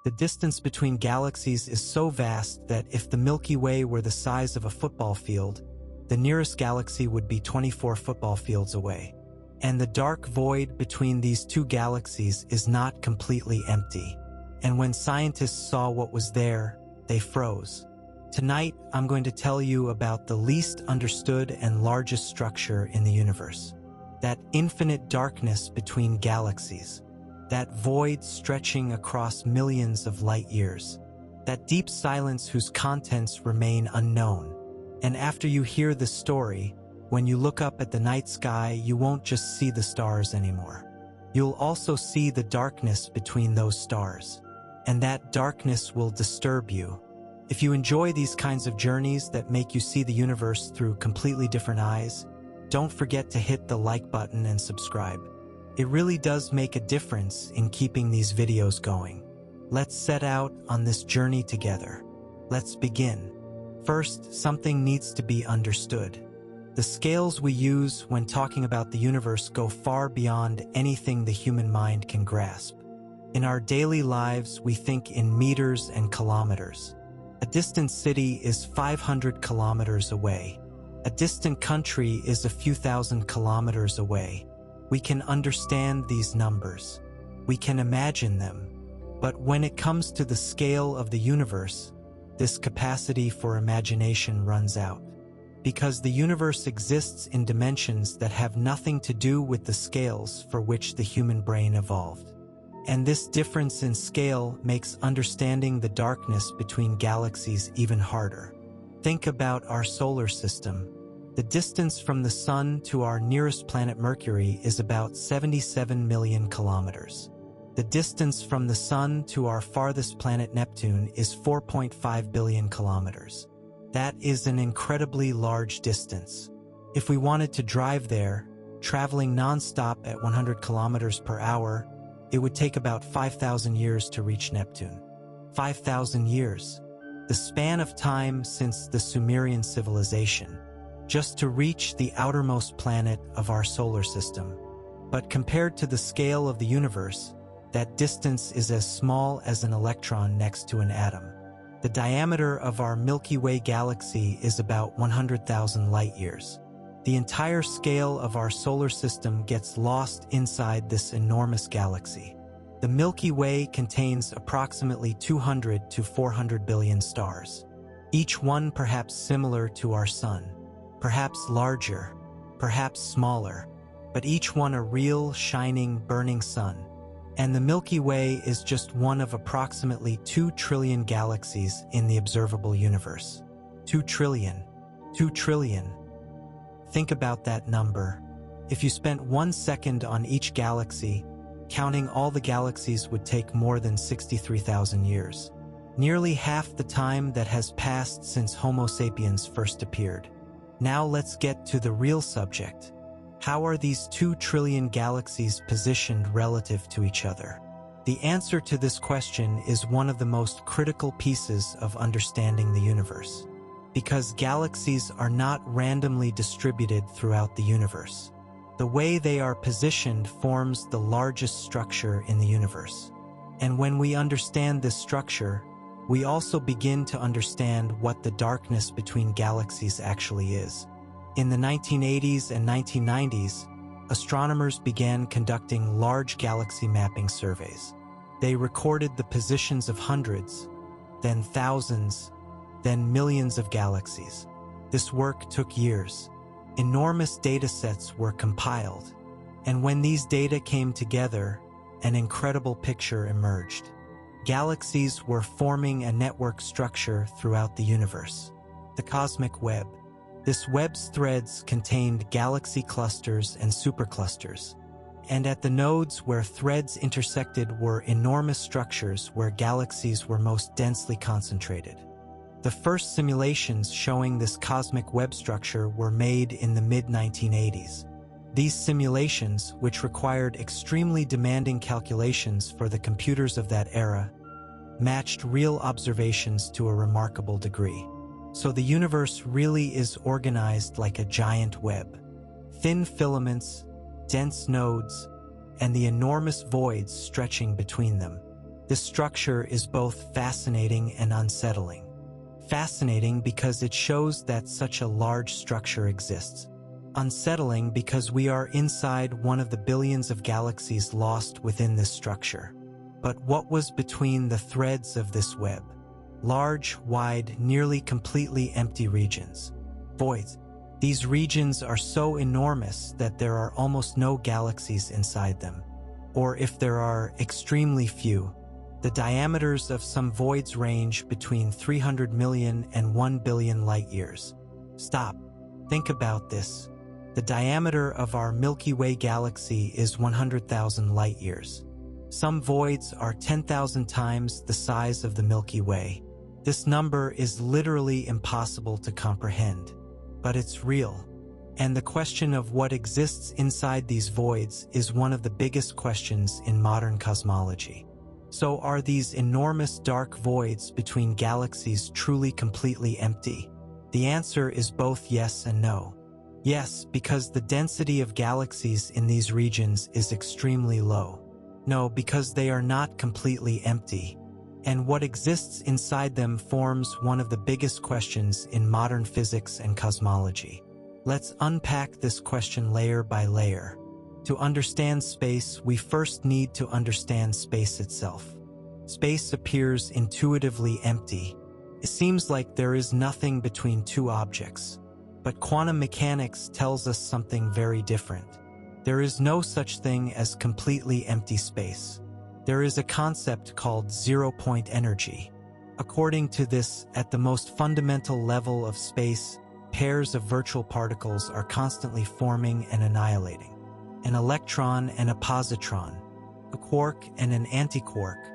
The distance between galaxies is so vast that if the Milky Way were the size of a football field, the nearest galaxy would be 24 football fields away. And the dark void between these two galaxies is not completely empty. And when scientists saw what was there, they froze. Tonight, I'm going to tell you about the least understood and largest structure in the universe. That infinite darkness between galaxies. That void stretching across millions of light years. That deep silence whose contents remain unknown. And after you hear the story, when you look up at the night sky, you won't just see the stars anymore. You'll also see the darkness between those stars. And that darkness will disturb you. If you enjoy these kinds of journeys that make you see the universe through completely different eyes, don't forget to hit the like button and subscribe. It really does make a difference in keeping these videos going. Let's set out on this journey together. Let's begin. First, something needs to be understood. The scales we use when talking about the universe go far beyond anything the human mind can grasp. In our daily lives, we think in meters and kilometers. A distant city is 500 kilometers away. A distant country is a few thousand kilometers away. We can understand these numbers. We can imagine them. But when it comes to the scale of the universe, this capacity for imagination runs out. Because the universe exists in dimensions that have nothing to do with the scales for which the human brain evolved. And this difference in scale makes understanding the darkness between galaxies even harder. Think about our solar system. The distance from the Sun to our nearest planet Mercury is about 77 million kilometers. The distance from the Sun to our farthest planet Neptune is 4.5 billion kilometers. That is an incredibly large distance. If we wanted to drive there, traveling non-stop at 100 kilometers per hour, it would take about 5,000 years to reach Neptune. 5,000 years. The span of time since the Sumerian civilization, just to reach the outermost planet of our solar system. But compared to the scale of the universe, that distance is as small as an electron next to an atom. The diameter of our Milky Way galaxy is about 100,000 light-years. The entire scale of our solar system gets lost inside this enormous galaxy. The Milky Way contains approximately 200 to 400 billion stars, each one perhaps similar to our Sun, perhaps larger, perhaps smaller, but each one a real, shining, burning sun. And the Milky Way is just one of approximately 2 trillion galaxies in the observable universe. 2 trillion. 2 trillion. Think about that number. If you spent 1 second on each galaxy, counting all the galaxies would take more than 63,000 years. Nearly half the time that has passed since Homo sapiens first appeared. Now let's get to the real subject. How are these 2 trillion galaxies positioned relative to each other? The answer to this question is one of the most critical pieces of understanding the universe. Because galaxies are not randomly distributed throughout the universe. The way they are positioned forms the largest structure in the universe. And when we understand this structure, we also begin to understand what the darkness between galaxies actually is. In the 1980s and 1990s, astronomers began conducting large galaxy mapping surveys. They recorded the positions of hundreds, then thousands, then millions of galaxies. This work took years. Enormous datasets were compiled, and when these data came together, an incredible picture emerged. Galaxies were forming a network structure throughout the universe, the cosmic web. This web's threads contained galaxy clusters and superclusters, and at the nodes where threads intersected were enormous structures where galaxies were most densely concentrated. The first simulations showing this cosmic web structure were made in the mid-1980s. These simulations, which required extremely demanding calculations for the computers of that era, matched real observations to a remarkable degree. So the universe really is organized like a giant web. Thin filaments, dense nodes, and the enormous voids stretching between them. This structure is both fascinating and unsettling. Fascinating because it shows that such a large structure exists. Unsettling because we are inside one of the billions of galaxies lost within this structure. But what was between the threads of this web? Large, wide, nearly completely empty regions. Voids. These regions are so enormous that there are almost no galaxies inside them. Or if there are, extremely few. The diameters of some voids range between 300 million and 1 billion light-years. Stop. Think about this. The diameter of our Milky Way galaxy is 100,000 light-years. Some voids are 10,000 times the size of the Milky Way. This number is literally impossible to comprehend. But it's real. And the question of what exists inside these voids is one of the biggest questions in modern cosmology. So are these enormous dark voids between galaxies truly completely empty? The answer is both yes and no. Yes, because the density of galaxies in these regions is extremely low. No, because they are not completely empty. And what exists inside them forms one of the biggest questions in modern physics and cosmology. Let's unpack this question layer by layer. To understand space, we first need to understand space itself. Space appears intuitively empty. It seems like there is nothing between two objects. But quantum mechanics tells us something very different. There is no such thing as completely empty space. There is a concept called zero-point energy. According to this, at the most fundamental level of space, pairs of virtual particles are constantly forming and annihilating. An electron and a positron, a quark and an antiquark.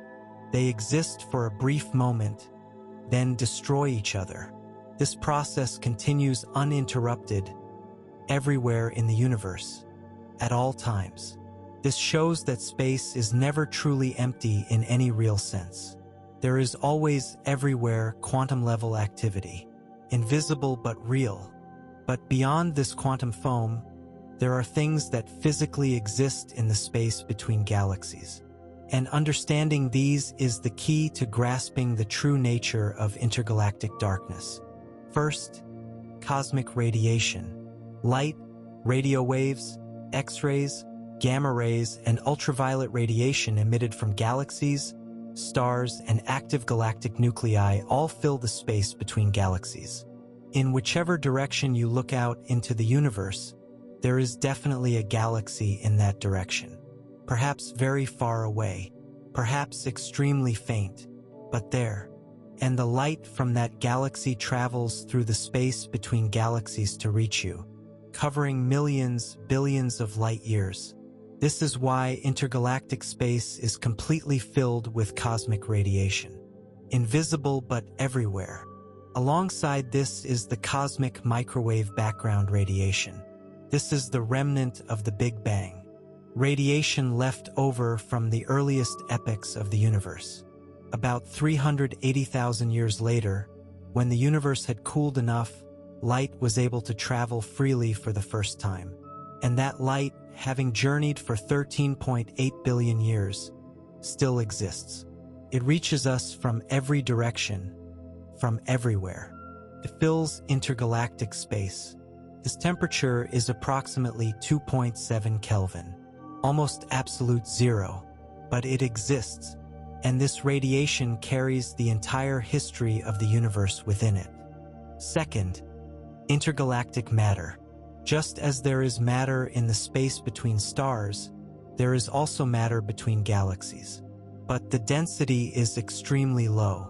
They exist for a brief moment, then destroy each other. This process continues uninterrupted everywhere in the universe, at all times. This shows that space is never truly empty in any real sense. There is always everywhere quantum-level activity, invisible but real. But beyond this quantum foam, there are things that physically exist in the space between galaxies. And understanding these is the key to grasping the true nature of intergalactic darkness. First, cosmic radiation. Light, radio waves, X-rays, gamma rays, and ultraviolet radiation emitted from galaxies, stars, and active galactic nuclei all fill the space between galaxies. In whichever direction you look out into the universe, there is definitely a galaxy in that direction. Perhaps very far away, perhaps extremely faint, but there. And the light from that galaxy travels through the space between galaxies to reach you, covering millions, billions of light years. This is why intergalactic space is completely filled with cosmic radiation. Invisible but everywhere. Alongside this is the cosmic microwave background radiation. This is the remnant of the Big Bang. Radiation left over from the earliest epochs of the universe. About 380,000 years later, when the universe had cooled enough, light was able to travel freely for the first time. And that light, having journeyed for 13.8 billion years, still exists. It reaches us from every direction, from everywhere. It fills intergalactic space. Its temperature is approximately 2.7 Kelvin, almost absolute zero, but it exists, and this radiation carries the entire history of the universe within it. Second, intergalactic matter. Just as there is matter in the space between stars, there is also matter between galaxies. But the density is extremely low.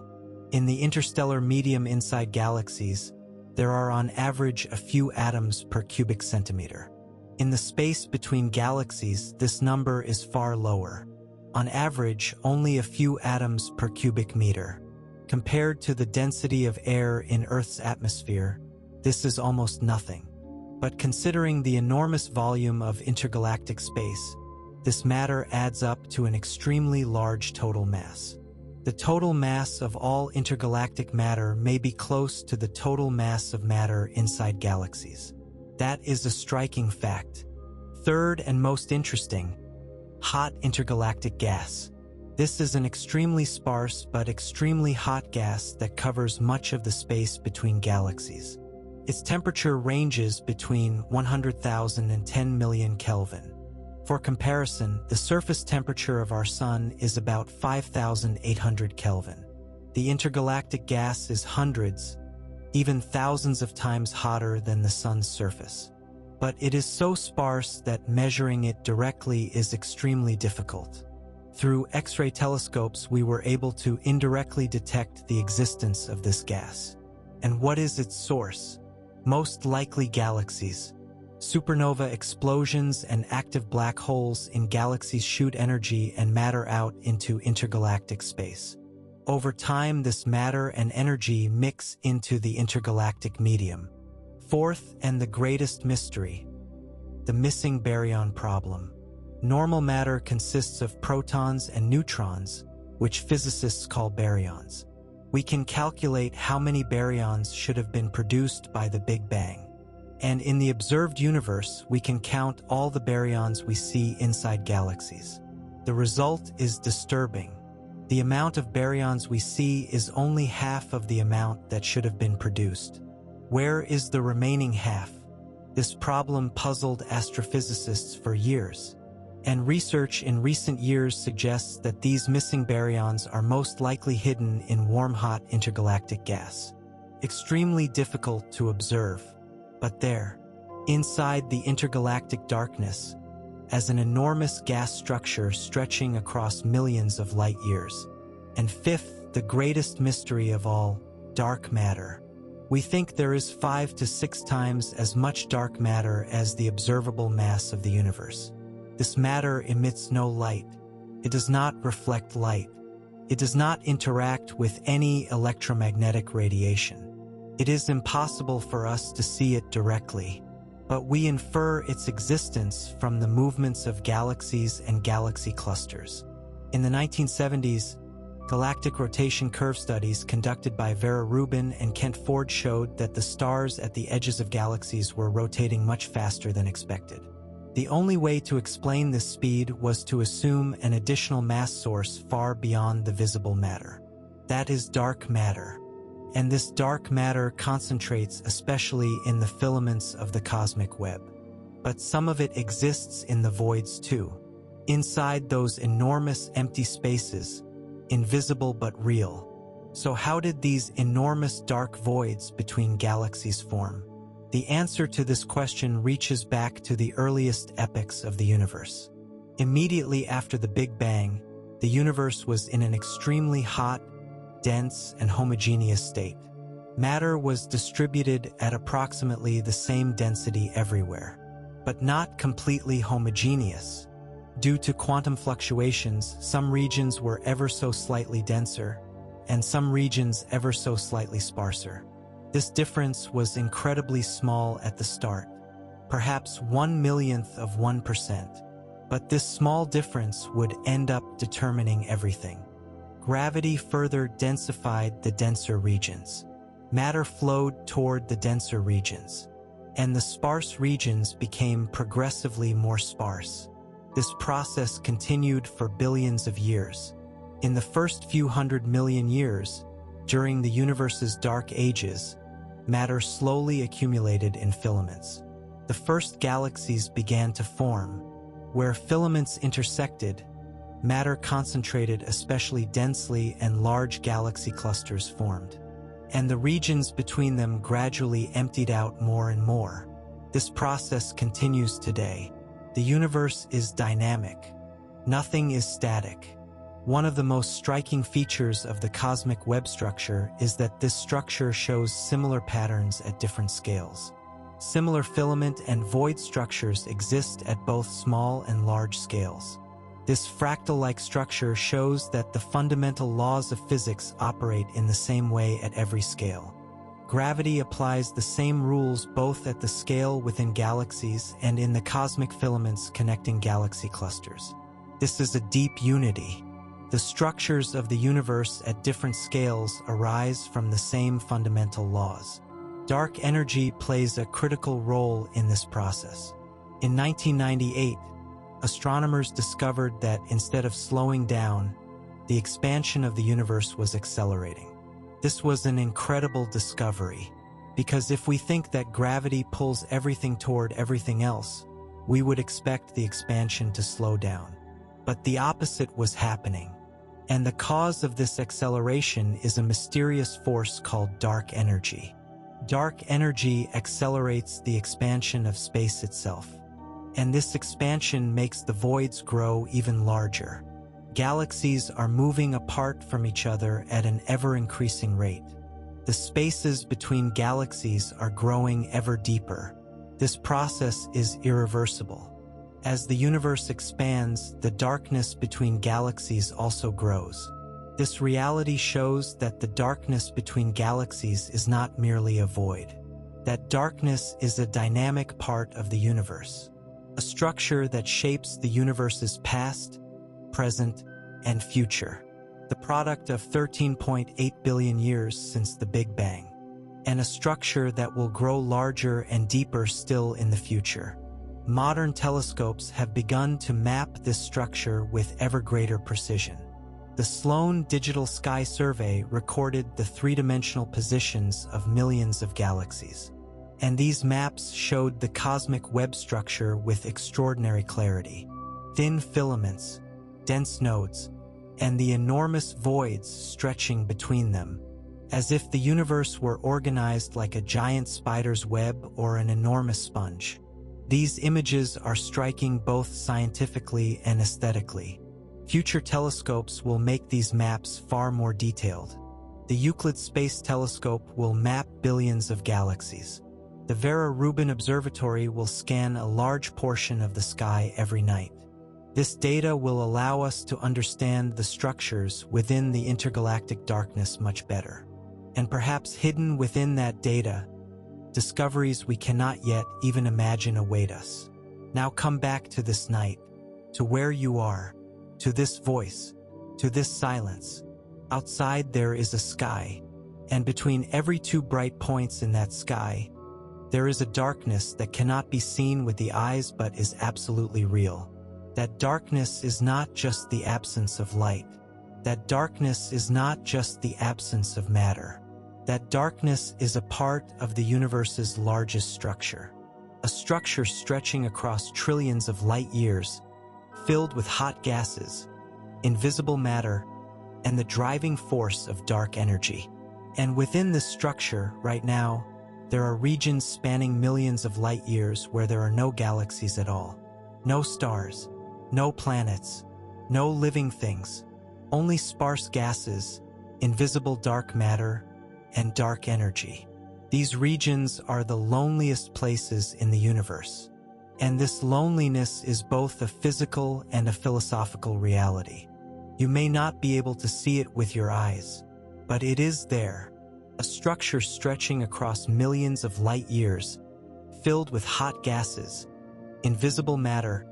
In the interstellar medium inside galaxies, there are on average a few atoms per cubic centimeter. In the space between galaxies, this number is far lower. On average, only a few atoms per cubic meter. Compared to the density of air in Earth's atmosphere, this is almost nothing. But considering the enormous volume of intergalactic space, this matter adds up to an extremely large total mass. The total mass of all intergalactic matter may be close to the total mass of matter inside galaxies. That is a striking fact. Third and most interesting, hot intergalactic gas. This is an extremely sparse but extremely hot gas that covers much of the space between galaxies. Its temperature ranges between 100,000 and 10 million Kelvin. For comparison, the surface temperature of our Sun is about 5,800 Kelvin. The intergalactic gas is hundreds, even thousands of times hotter than the Sun's surface. But it is so sparse that measuring it directly is extremely difficult. Through X-ray telescopes, we were able to indirectly detect the existence of this gas. And what is its source? Most likely galaxies. Supernova explosions and active black holes in galaxies shoot energy and matter out into intergalactic space. Over time, this matter and energy mix into the intergalactic medium. Fourth, and the greatest mystery, the missing baryon problem. Normal matter consists of protons and neutrons, which physicists call baryons. We can calculate how many baryons should have been produced by the Big Bang. And in the observed universe, we can count all the baryons we see inside galaxies. The result is disturbing. The amount of baryons we see is only half of the amount that should have been produced. Where is the remaining half? This problem puzzled astrophysicists for years. And research in recent years suggests that these missing baryons are most likely hidden in warm-hot intergalactic gas. Extremely difficult to observe, but there, inside the intergalactic darkness, as an enormous gas structure stretching across millions of light years. And fifth, the greatest mystery of all, dark matter. We think there is 5 to 6 times as much dark matter as the observable mass of the universe. This matter emits no light. It does not reflect light. It does not interact with any electromagnetic radiation. It is impossible for us to see it directly, but we infer its existence from the movements of galaxies and galaxy clusters. In the 1970s, galactic rotation curve studies conducted by Vera Rubin and Kent Ford showed that the stars at the edges of galaxies were rotating much faster than expected. The only way to explain this speed was to assume an additional mass source far beyond the visible matter. That is dark matter. And this dark matter concentrates especially in the filaments of the cosmic web. But some of it exists in the voids too. Inside those enormous empty spaces, invisible but real. So how did these enormous dark voids between galaxies form? The answer to this question reaches back to the earliest epochs of the universe. Immediately after the Big Bang, the universe was in an extremely hot, dense, and homogeneous state. Matter was distributed at approximately the same density everywhere, but not completely homogeneous. Due to quantum fluctuations, some regions were ever so slightly denser, and some regions ever so slightly sparser. This difference was incredibly small at the start, perhaps 1/1,000,000 of 1%, but this small difference would end up determining everything. Gravity further densified the denser regions. Matter flowed toward the denser regions, and the sparse regions became progressively more sparse. This process continued for billions of years. In the first few 100 million years, during the universe's dark ages, matter slowly accumulated in filaments. The first galaxies began to form. Where filaments intersected, matter concentrated especially densely and large galaxy clusters formed. And the regions between them gradually emptied out more and more. This process continues today. The universe is dynamic. Nothing is static. One of the most striking features of the cosmic web structure is that this structure shows similar patterns at different scales. Similar filament and void structures exist at both small and large scales. This fractal-like structure shows that the fundamental laws of physics operate in the same way at every scale. Gravity applies the same rules both at the scale within galaxies and in the cosmic filaments connecting galaxy clusters. This is a deep unity. The structures of the universe at different scales arise from the same fundamental laws. Dark energy plays a critical role in this process. In 1998, astronomers discovered that instead of slowing down, the expansion of the universe was accelerating. This was an incredible discovery, because if we think that gravity pulls everything toward everything else, we would expect the expansion to slow down. But the opposite was happening, and the cause of this acceleration is a mysterious force called dark energy. Dark energy accelerates the expansion of space itself, and this expansion makes the voids grow even larger. Galaxies are moving apart from each other at an ever-increasing rate. The spaces between galaxies are growing ever deeper. This process is irreversible. As the universe expands, the darkness between galaxies also grows. This reality shows that the darkness between galaxies is not merely a void. That darkness is a dynamic part of the universe, a structure that shapes the universe's past, present, and future. The product of 13.8 billion years since the Big Bang, and a structure that will grow larger and deeper still in the future. Modern telescopes have begun to map this structure with ever greater precision. The Sloan Digital Sky Survey recorded the three-dimensional positions of millions of galaxies, and these maps showed the cosmic web structure with extraordinary clarity. Thin filaments, dense nodes, and the enormous voids stretching between them, as if the universe were organized like a giant spider's web or an enormous sponge. These images are striking both scientifically and aesthetically. Future telescopes will make these maps far more detailed. The Euclid Space Telescope will map billions of galaxies. The Vera Rubin Observatory will scan a large portion of the sky every night. This data will allow us to understand the structures within the intergalactic darkness much better. And perhaps hidden within that data, discoveries we cannot yet even imagine await us. Now come back to this night, to where you are, to this voice, to this silence. Outside there is a sky, and between every two bright points in that sky, there is a darkness that cannot be seen with the eyes but is absolutely real. That darkness is not just the absence of light. That darkness is not just the absence of matter. That darkness is a part of the universe's largest structure. A structure stretching across trillions of light years, filled with hot gases, invisible matter, and the driving force of dark energy. And within this structure, right now, there are regions spanning millions of light years where there are no galaxies at all. No stars, no planets, no living things, only sparse gases, invisible dark matter, and dark energy. These regions are the loneliest places in the universe. And this loneliness is both a physical and a philosophical reality. You may not be able to see it with your eyes, but it is there, a structure stretching across millions of light years, filled with hot gases, invisible matter,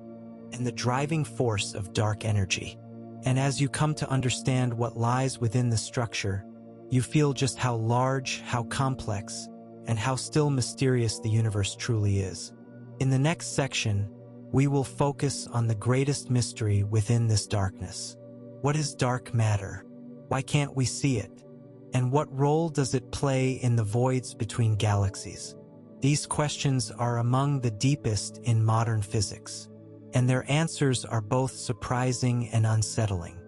and the driving force of dark energy. And as you come to understand what lies within the structure, you feel just how large, how complex, and how still mysterious the universe truly is. In the next section, we will focus on the greatest mystery within this darkness. What is dark matter? Why can't we see it? And what role does it play in the voids between galaxies? These questions are among the deepest in modern physics, and their answers are both surprising and unsettling.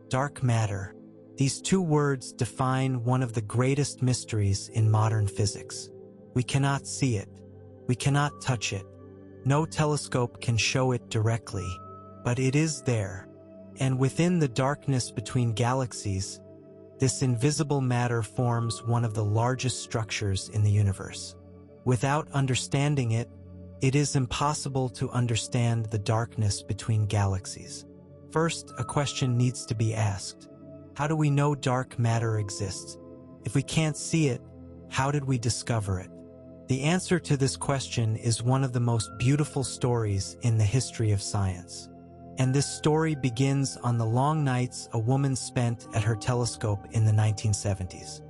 Dark matter. These two words define one of the greatest mysteries in modern physics. We cannot see it. We cannot touch it. No telescope can show it directly, but it is there. And within the darkness between galaxies, this invisible matter forms one of the largest structures in the universe. Without understanding it, it is impossible to understand the darkness between galaxies. First, a question needs to be asked. How do we know dark matter exists? If we can't see it, how did we discover it? The answer to this question is one of the most beautiful stories in the history of science. And this story begins on the long nights a woman spent at her telescope in the 1970s.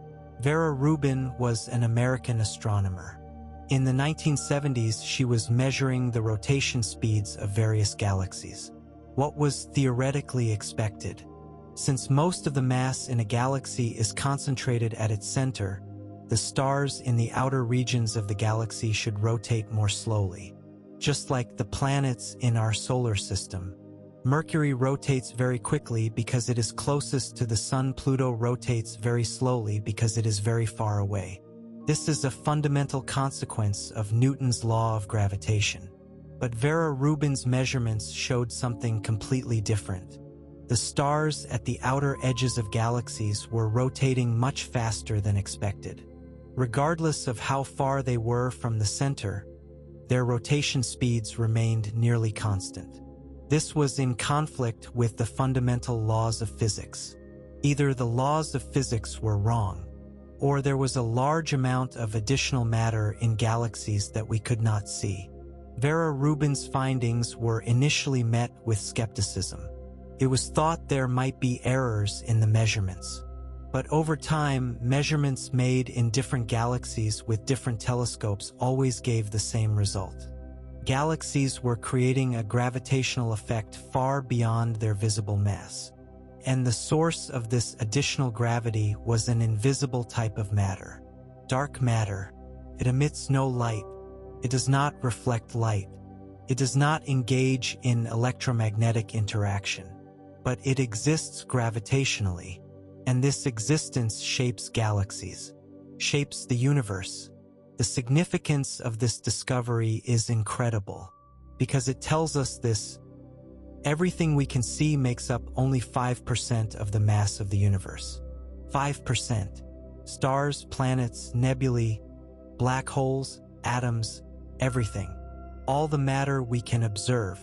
Vera Rubin was an American astronomer. In the 1970s, she was measuring the rotation speeds of various galaxies. What was theoretically expected? Since most of the mass in a galaxy is concentrated at its center, the stars in the outer regions of the galaxy should rotate more slowly. Just like the planets in our solar system. Mercury rotates very quickly because it is closest to the Sun. Pluto rotates very slowly because it is very far away. This is a fundamental consequence of Newton's law of gravitation. But Vera Rubin's measurements showed something completely different. The stars at the outer edges of galaxies were rotating much faster than expected. Regardless of how far they were from the center, their rotation speeds remained nearly constant. This was in conflict with the fundamental laws of physics. Either the laws of physics were wrong, or there was a large amount of additional matter in galaxies that we could not see. Vera Rubin's findings were initially met with skepticism. It was thought there might be errors in the measurements. But over time, measurements made in different galaxies with different telescopes always gave the same result. Galaxies were creating a gravitational effect far beyond their visible mass. And the source of this additional gravity was an invisible type of matter. Dark matter. It emits no light. It does not reflect light. It does not engage in electromagnetic interaction. But it exists gravitationally. And this existence shapes galaxies, shapes the universe. The significance of this discovery is incredible, because it tells us this: everything we can see makes up only 5% of the mass of the universe. 5%. Stars, planets, nebulae, black holes, atoms, everything. All the matter we can observe.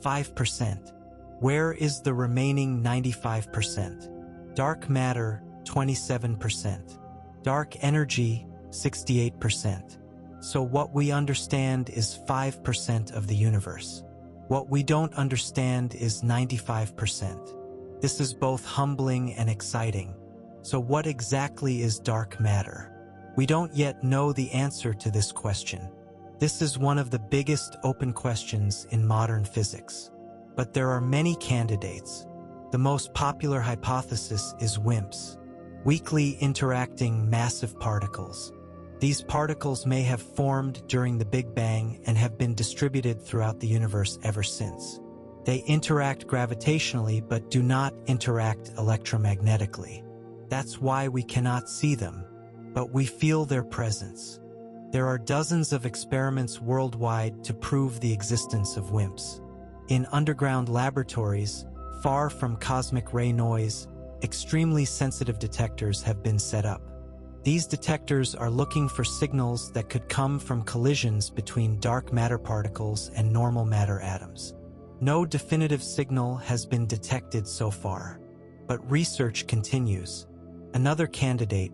5%. Where is the remaining 95%? Dark matter, 27%. Dark energy, 68%. So what we understand is 5% of the universe. What we don't understand is 95%. This is both humbling and exciting. So what exactly is dark matter? We don't yet know the answer to this question. This is one of the biggest open questions in modern physics. But there are many candidates. The most popular hypothesis is WIMPs, weakly interacting massive particles. These particles may have formed during the Big Bang and have been distributed throughout the universe ever since. They interact gravitationally but do not interact electromagnetically. That's why we cannot see them, but we feel their presence. There are dozens of experiments worldwide to prove the existence of WIMPs. In underground laboratories, far from cosmic ray noise, extremely sensitive detectors have been set up. These detectors are looking for signals that could come from collisions between dark matter particles and normal matter atoms. No definitive signal has been detected so far, but research continues. Another candidate,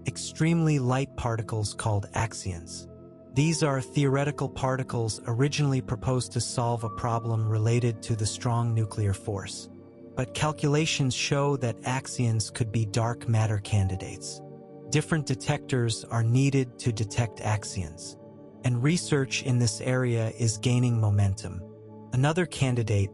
extremely light particles called axions. These are theoretical particles originally proposed to solve a problem related to the strong nuclear force. But calculations show that axions could be dark matter candidates. Different detectors are needed to detect axions, and research in this area is gaining momentum. Another candidate,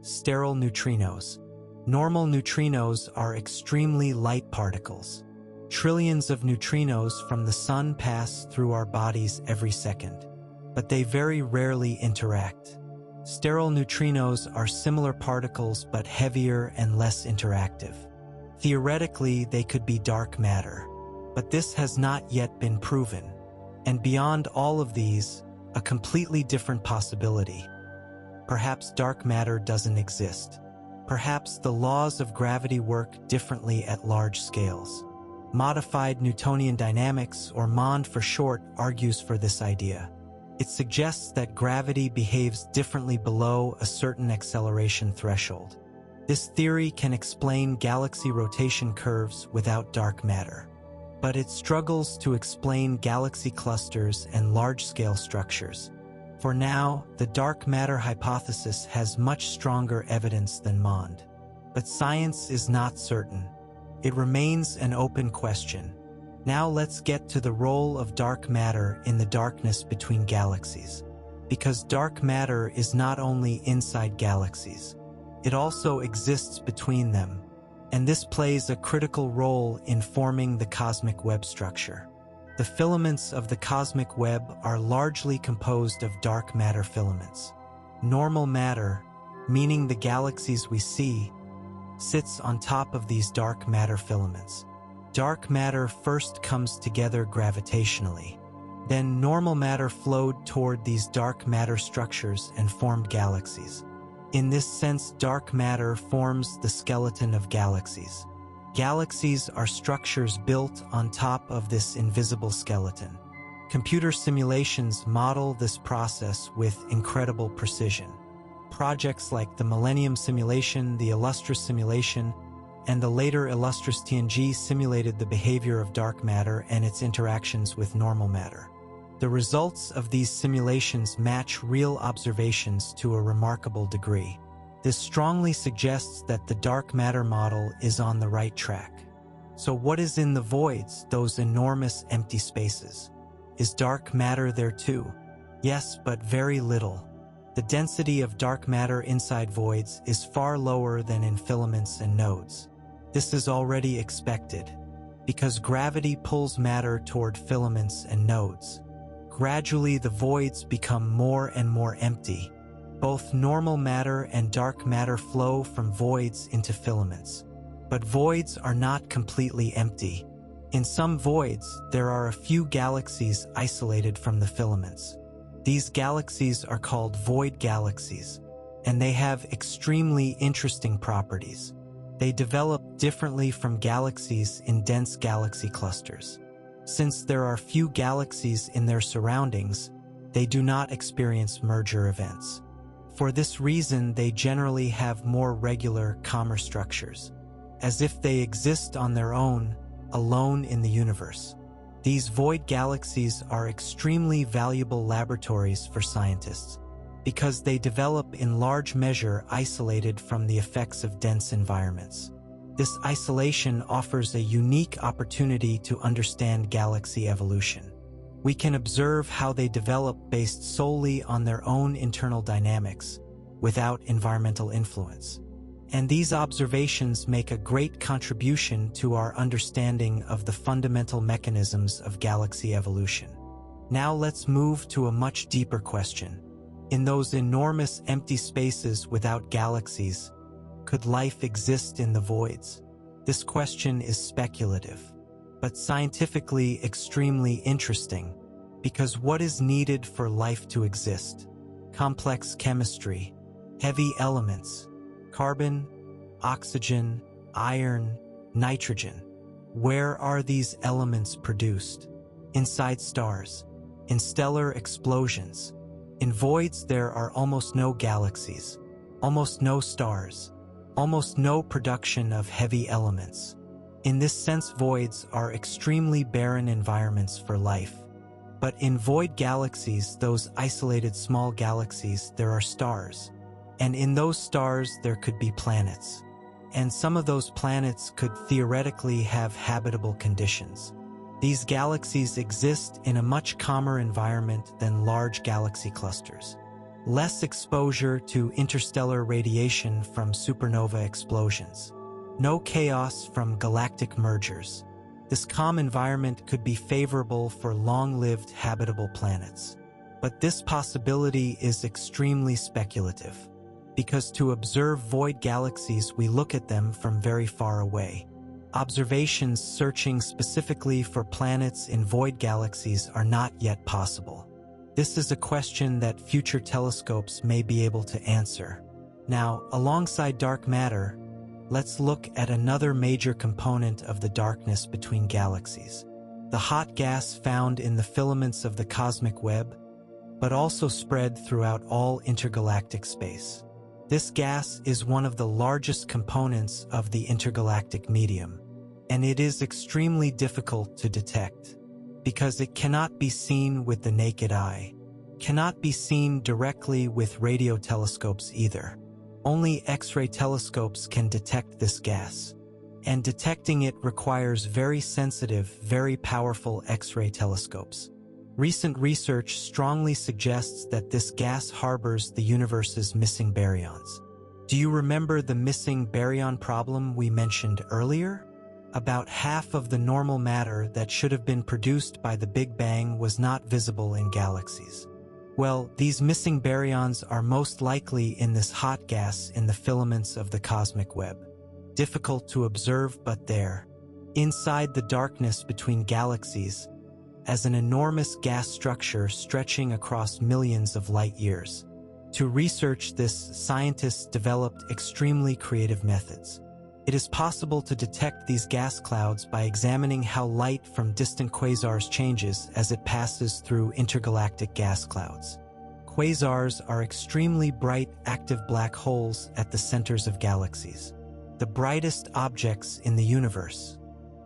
sterile neutrinos. Normal neutrinos are extremely light particles. Trillions of neutrinos from the sun pass through our bodies every second, but they very rarely interact. Sterile neutrinos are similar particles but heavier and less interactive. Theoretically, they could be dark matter, but this has not yet been proven. And beyond all of these, a completely different possibility. Perhaps dark matter doesn't exist. Perhaps the laws of gravity work differently at large scales. Modified Newtonian dynamics, or MOND for short, argues for this idea. It suggests that gravity behaves differently below a certain acceleration threshold. This theory can explain galaxy rotation curves without dark matter. But it struggles to explain galaxy clusters and large-scale structures. For now, the dark matter hypothesis has much stronger evidence than MOND. But science is not certain. It remains an open question. Now let's get to the role of dark matter in the darkness between galaxies. Because dark matter is not only inside galaxies. It also exists between them, and this plays a critical role in forming the cosmic web structure. The filaments of the cosmic web are largely composed of dark matter filaments. Normal matter, meaning the galaxies we see, sits on top of these dark matter filaments. Dark matter first comes together gravitationally. Then normal matter flowed toward these dark matter structures and formed galaxies. In this sense, dark matter forms the skeleton of galaxies. Galaxies are structures built on top of this invisible skeleton. Computer simulations model this process with incredible precision. Projects like the Millennium simulation, the Illustris simulation, and the later Illustris TNG simulated the behavior of dark matter and its interactions with normal matter. The results of these simulations match real observations to a remarkable degree. This strongly suggests that the dark matter model is on the right track. So what is in the voids, those enormous empty spaces? Is dark matter there too? Yes, but very little. The density of dark matter inside voids is far lower than in filaments and nodes. This is already expected, because gravity pulls matter toward filaments and nodes. Gradually, the voids become more and more empty. Both normal matter and dark matter flow from voids into filaments. But voids are not completely empty. In some voids, there are a few galaxies isolated from the filaments. These galaxies are called void galaxies, and they have extremely interesting properties. They develop differently from galaxies in dense galaxy clusters. Since there are few galaxies in their surroundings, they do not experience merger events. For this reason, they generally have more regular, calmer structures, as if they exist on their own, alone in the universe. These void galaxies are extremely valuable laboratories for scientists, because they develop in large measure isolated from the effects of dense environments. This isolation offers a unique opportunity to understand galaxy evolution. We can observe how they develop based solely on their own internal dynamics, without environmental influence. And these observations make a great contribution to our understanding of the fundamental mechanisms of galaxy evolution. Now let's move to a much deeper question. In those enormous empty spaces without galaxies, could life exist in the voids? This question is speculative, but scientifically extremely interesting, because what is needed for life to exist? Complex chemistry, heavy elements, carbon, oxygen, iron, nitrogen. Where are these elements produced? Inside stars, in stellar explosions. In voids there are almost no galaxies, almost no stars, almost no production of heavy elements. In this sense, voids are extremely barren environments for life. But in void galaxies, those isolated small galaxies, there are stars. And in those stars, there could be planets. And some of those planets could theoretically have habitable conditions. These galaxies exist in a much calmer environment than large galaxy clusters. Less exposure to interstellar radiation from supernova explosions. No chaos from galactic mergers. This calm environment could be favorable for long-lived habitable planets. But this possibility is extremely speculative, because to observe void galaxies we look at them from very far away. Observations searching specifically for planets in void galaxies are not yet possible. This is a question that future telescopes may be able to answer. Now, alongside dark matter, let's look at another major component of the darkness between galaxies. The hot gas found in the filaments of the cosmic web, but also spread throughout all intergalactic space. This gas is one of the largest components of the intergalactic medium, and it is extremely difficult to detect, because it cannot be seen with the naked eye, cannot be seen directly with radio telescopes either. Only X-ray telescopes can detect this gas, and detecting it requires very sensitive, very powerful X-ray telescopes. Recent research strongly suggests that this gas harbors the universe's missing baryons. Do you remember the missing baryon problem we mentioned earlier? About half of the normal matter that should have been produced by the Big Bang was not visible in galaxies. Well, these missing baryons are most likely in this hot gas in the filaments of the cosmic web. Difficult to observe, but there, inside the darkness between galaxies, as an enormous gas structure stretching across millions of light years. To research this, scientists developed extremely creative methods. It is possible to detect these gas clouds by examining how light from distant quasars changes as it passes through intergalactic gas clouds. Quasars are extremely bright, active black holes at the centers of galaxies, the brightest objects in the universe.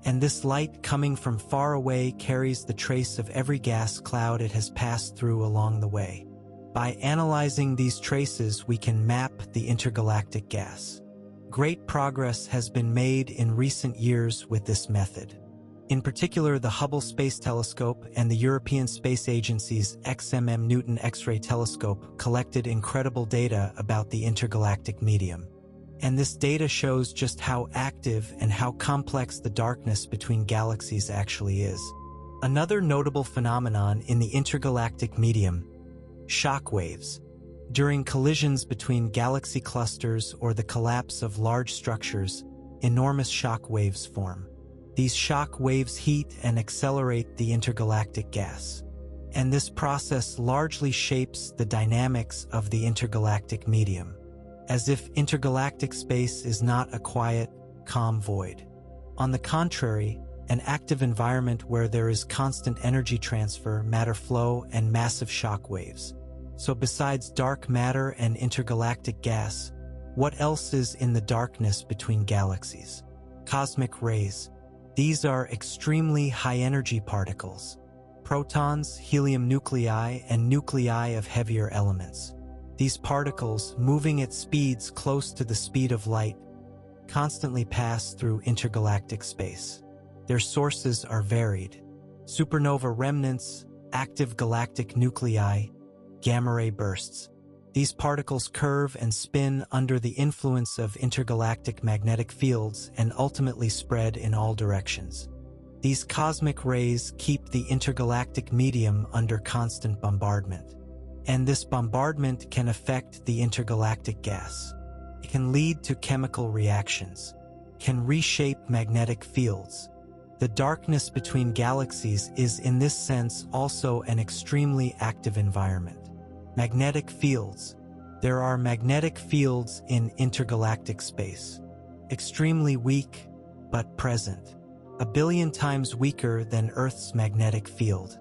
And this light coming from far away carries the trace of every gas cloud it has passed through along the way. By analyzing these traces, we can map the intergalactic gas. Great progress has been made in recent years with this method. In particular, the Hubble Space Telescope and the European Space Agency's XMM Newton X-ray telescope collected incredible data about the intergalactic medium. And this data shows just how active and how complex the darkness between galaxies actually is. Another notable phenomenon in the intergalactic medium: shock waves. During collisions between galaxy clusters or the collapse of large structures, enormous shock waves form. These shock waves heat and accelerate the intergalactic gas. And this process largely shapes the dynamics of the intergalactic medium, as if intergalactic space is not a quiet, calm void. On the contrary, an active environment where there is constant energy transfer, matter flow, and massive shock waves. So besides dark matter and intergalactic gas, what else is in the darkness between galaxies? Cosmic rays. These are extremely high-energy particles. Protons, helium nuclei, and nuclei of heavier elements. These particles, moving at speeds close to the speed of light, constantly pass through intergalactic space. Their sources are varied: supernova remnants, active galactic nuclei, gamma-ray bursts. These particles curve and spin under the influence of intergalactic magnetic fields and ultimately spread in all directions. These cosmic rays keep the intergalactic medium under constant bombardment. And this bombardment can affect the intergalactic gas. It can lead to chemical reactions, can reshape magnetic fields. The darkness between galaxies is in this sense also an extremely active environment. Magnetic fields. There are magnetic fields in intergalactic space. Extremely weak, but present. 1 billion times weaker than Earth's magnetic field.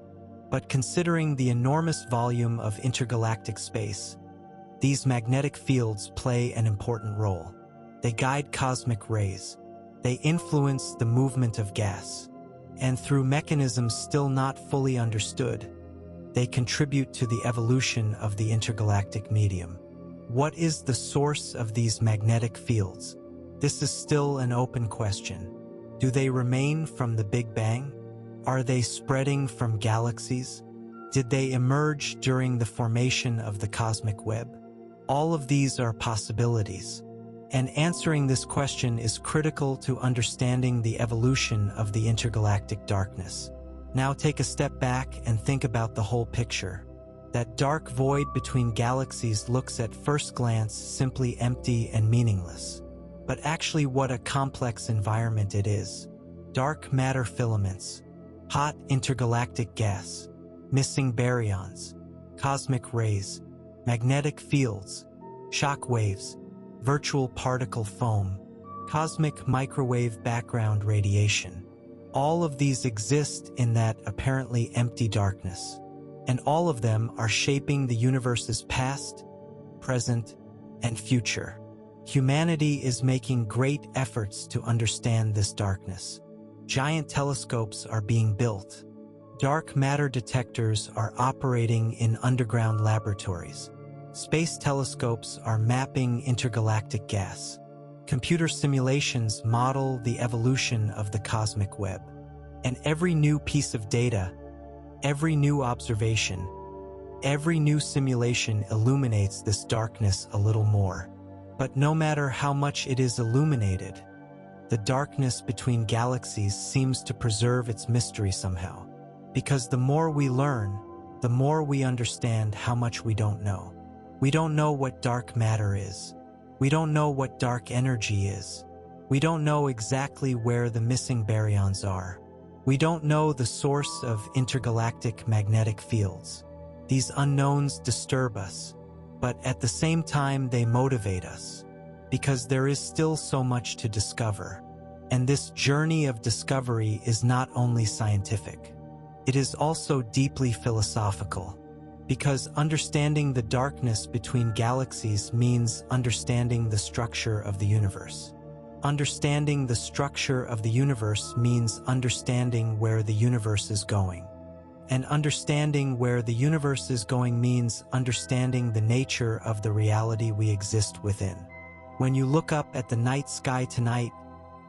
But considering the enormous volume of intergalactic space, these magnetic fields play an important role. They guide cosmic rays. They influence the movement of gas. And through mechanisms still not fully understood, they contribute to the evolution of the intergalactic medium. What is the source of these magnetic fields? This is still an open question. Do they remain from the Big Bang? Are they spreading from galaxies? Did they emerge during the formation of the cosmic web? All of these are possibilities. And answering this question is critical to understanding the evolution of the intergalactic darkness. Now take a step back and think about the whole picture. That dark void between galaxies looks at first glance simply empty and meaningless. But actually what a complex environment it is. Dark matter filaments, hot intergalactic gas, missing baryons, cosmic rays, magnetic fields, shock waves, virtual particle foam, cosmic microwave background radiation. All of these exist in that apparently empty darkness, and all of them are shaping the universe's past, present, and future. Humanity is making great efforts to understand this darkness. Giant telescopes are being built. Dark matter detectors are operating in underground laboratories. Space telescopes are mapping intergalactic gas. Computer simulations model the evolution of the cosmic web. And every new piece of data, every new observation, every new simulation illuminates this darkness a little more. But no matter how much it is illuminated, the darkness between galaxies seems to preserve its mystery somehow. Because the more we learn, the more we understand how much we don't know. We don't know what dark matter is. We don't know what dark energy is. We don't know exactly where the missing baryons are. We don't know the source of intergalactic magnetic fields. These unknowns disturb us, but at the same time they motivate us, because there is still so much to discover. And this journey of discovery is not only scientific. It is also deeply philosophical, because understanding the darkness between galaxies means understanding the structure of the universe. Understanding the structure of the universe means understanding where the universe is going. And understanding where the universe is going means understanding the nature of the reality we exist within. When you look up at the night sky tonight,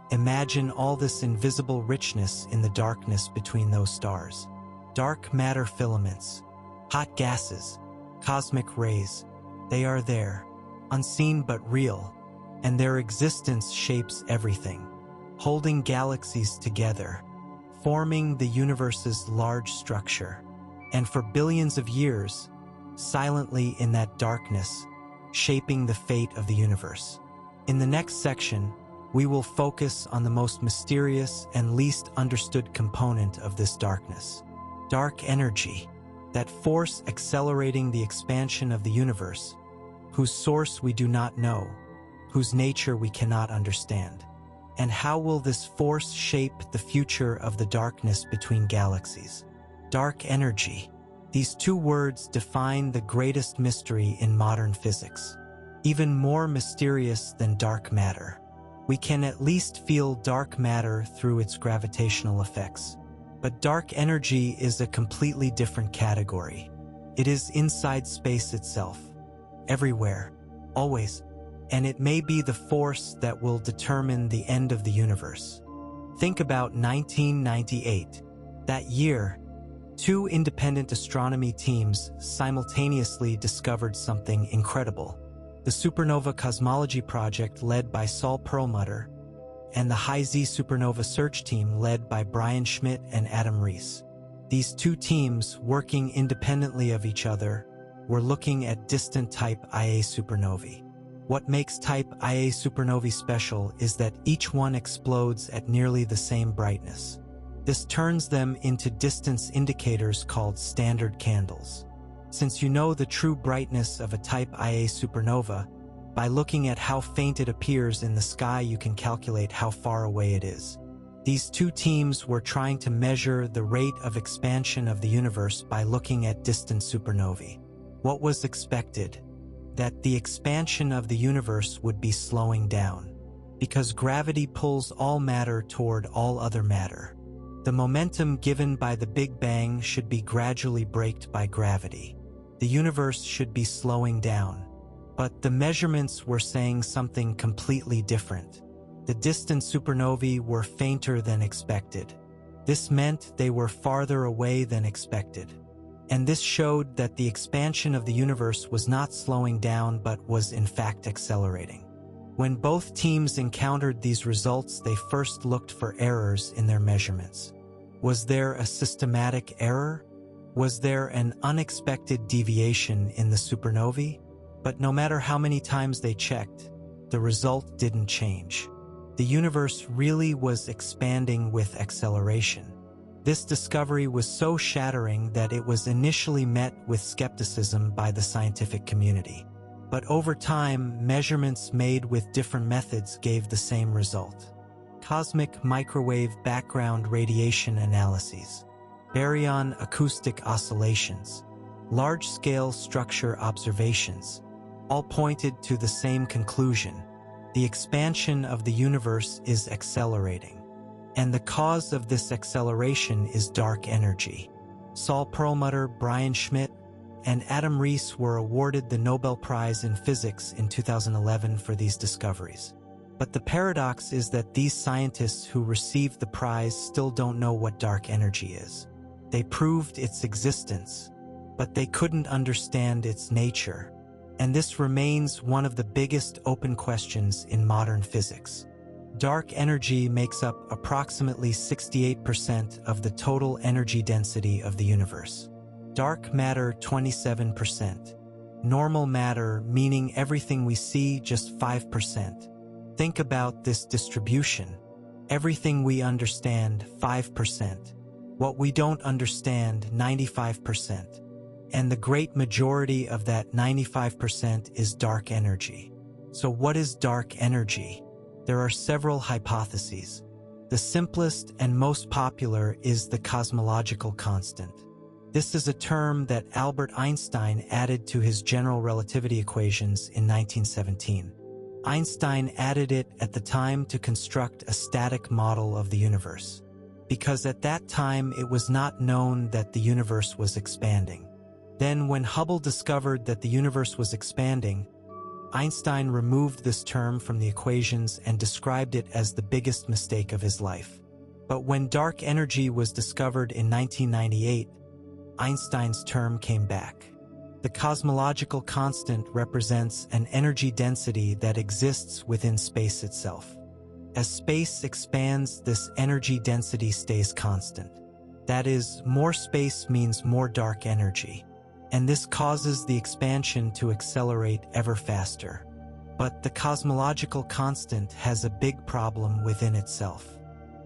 imagine all this invisible richness in the darkness between those stars. Dark matter filaments, hot gases, cosmic rays, they are there, unseen but real, and their existence shapes everything, holding galaxies together, forming the universe's large structure, and for billions of years, silently in that darkness, shaping the fate of the universe. In the next section, we will focus on the most mysterious and least understood component of this darkness: dark energy, that force accelerating the expansion of the universe, whose source we do not know, whose nature we cannot understand. And how will this force shape the future of the darkness between galaxies? Dark energy. These two words define the greatest mystery in modern physics. Even more mysterious than dark matter. We can at least feel dark matter through its gravitational effects. But dark energy is a completely different category. It is inside space itself, everywhere, always, and it may be the force that will determine the end of the universe. Think about 1998. That year, two independent astronomy teams simultaneously discovered something incredible: the Supernova Cosmology Project led by Saul Perlmutter, and the High Z Supernova Search Team led by Brian Schmidt and Adam Rees. These two teams, working independently of each other, were looking at distant type Ia supernovae. What makes type Ia supernovae special is that each one explodes at nearly the same brightness. This turns them into distance indicators called standard candles. Since you know the true brightness of a type Ia supernova, by looking at how faint it appears in the sky, you can calculate how far away it is. These two teams were trying to measure the rate of expansion of the universe by looking at distant supernovae. What was expected? That the expansion of the universe would be slowing down, because gravity pulls all matter toward all other matter. The momentum given by the Big Bang should be gradually braked by gravity. The universe should be slowing down. But the measurements were saying something completely different. The distant supernovae were fainter than expected. This meant they were farther away than expected. And this showed that the expansion of the universe was not slowing down but was in fact accelerating. When both teams encountered these results, they first looked for errors in their measurements. Was there a systematic error? Was there an unexpected deviation in the supernovae? But no matter how many times they checked, the result didn't change. The universe really was expanding with acceleration. This discovery was so shattering that it was initially met with skepticism by the scientific community. But over time, measurements made with different methods gave the same result. Cosmic microwave background radiation analyses, baryon acoustic oscillations, large-scale structure observations, all pointed to the same conclusion: the expansion of the universe is accelerating. And the cause of this acceleration is dark energy. Saul Perlmutter, Brian Schmidt, and Adam Rees were awarded the Nobel Prize in Physics in 2011 for these discoveries. But the paradox is that these scientists who received the prize still don't know what dark energy is. They proved its existence, but they couldn't understand its nature. and this remains one of the biggest open questions in modern physics. Dark energy makes up approximately 68% of the total energy density of the universe. Dark matter 27%. Normal matter, meaning everything we see, just 5%. Think about this distribution. Everything we understand, 5%. What we don't understand, 95%. And the great majority of that 95% is dark energy. So what is dark energy? There are several hypotheses. The simplest and most popular is the cosmological constant. This is a term that Albert Einstein added to his general relativity equations in 1917. Einstein added it at the time to construct a static model of the universe, because at that time it was not known that the universe was expanding. Then, when Hubble discovered that the universe was expanding, Einstein removed this term from the equations and described it as the biggest mistake of his life. But when dark energy was discovered in 1998, Einstein's term came back. The cosmological constant represents an energy density that exists within space itself. As space expands, this energy density stays constant. That is, more space means more dark energy, and this causes the expansion to accelerate ever faster. But the cosmological constant has a big problem within itself.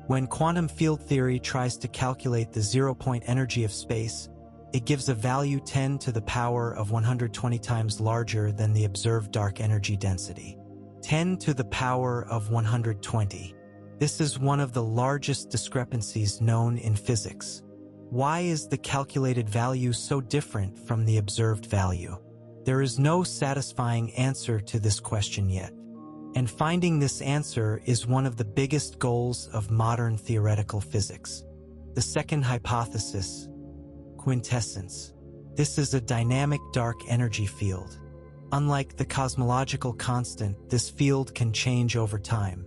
When quantum field theory tries to calculate the zero-point energy of space, it gives a value 10 to the power of 120 times larger than the observed dark energy density. 10 to the power of 120. This is one of the largest discrepancies known in physics. Why is the calculated value so different from the observed value? There is no satisfying answer to this question yet. And finding this answer is one of the biggest goals of modern theoretical physics. The second hypothesis, quintessence. This is a dynamic dark energy field. Unlike the cosmological constant, this field can change over time,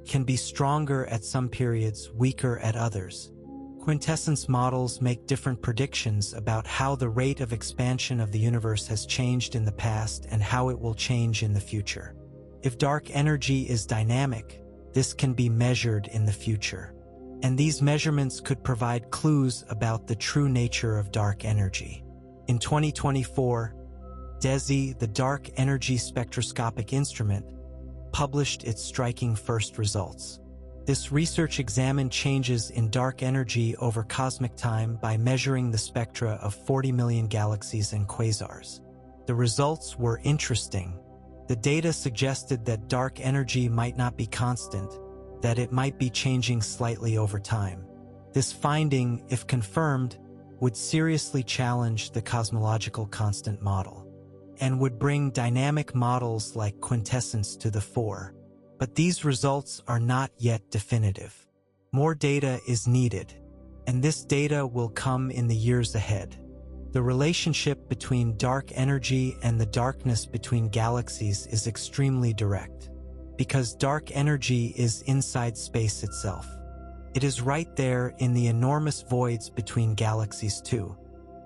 can be stronger at some periods, weaker at others. Quintessence models make different predictions about how the rate of expansion of the universe has changed in the past and how it will change in the future. If dark energy is dynamic, this can be measured in the future. And these measurements could provide clues about the true nature of dark energy. In 2024, DESI, the Dark Energy Spectroscopic Instrument, published its striking first results. This research examined changes in dark energy over cosmic time by measuring the spectra of 40 million galaxies and quasars. The results were interesting. The data suggested that dark energy might not be constant, that it might be changing slightly over time. This finding, if confirmed, would seriously challenge the cosmological constant model, and would bring dynamic models like quintessence to the fore. But these results are not yet definitive. More data is needed, and this data will come in the years ahead. The relationship between dark energy and the darkness between galaxies is extremely direct, because dark energy is inside space itself. It is right there in the enormous voids between galaxies too,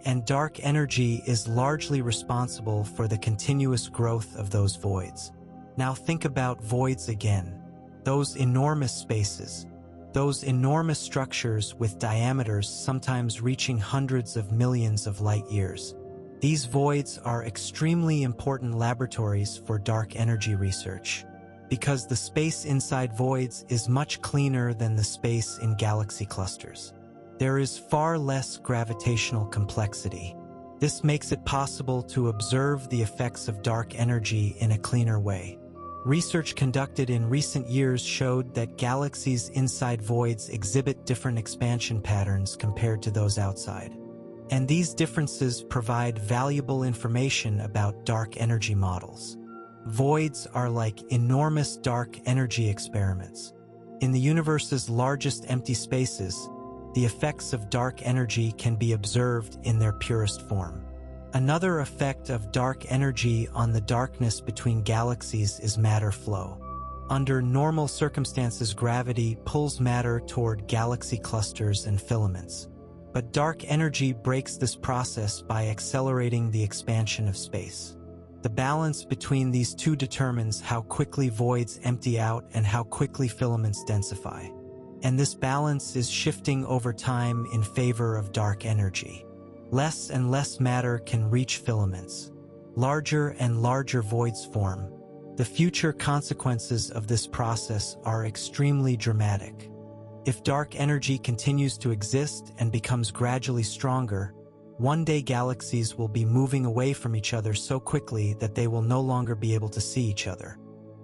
and dark energy is largely responsible for the continuous growth of those voids. Now think about voids again, those enormous spaces, those enormous structures with diameters sometimes reaching hundreds of millions of light years. These voids are extremely important laboratories for dark energy research, because the space inside voids is much cleaner than the space in galaxy clusters. There is far less gravitational complexity. This makes it possible to observe the effects of dark energy in a cleaner way. Research conducted in recent years showed that galaxies inside voids exhibit different expansion patterns compared to those outside. And these differences provide valuable information about dark energy models. Voids are like enormous dark energy experiments. In the universe's largest empty spaces, the effects of dark energy can be observed in their purest form. Another effect of dark energy on the darkness between galaxies is matter flow. Under normal circumstances, gravity pulls matter toward galaxy clusters and filaments. But dark energy breaks this process by accelerating the expansion of space. The balance between these two determines how quickly voids empty out and how quickly filaments densify. And this balance is shifting over time in favor of dark energy. Less and less matter can reach filaments. Larger and larger voids form. The future consequences of this process are extremely dramatic. If dark energy continues to exist and becomes gradually stronger, one day galaxies will be moving away from each other so quickly that they will no longer be able to see each other.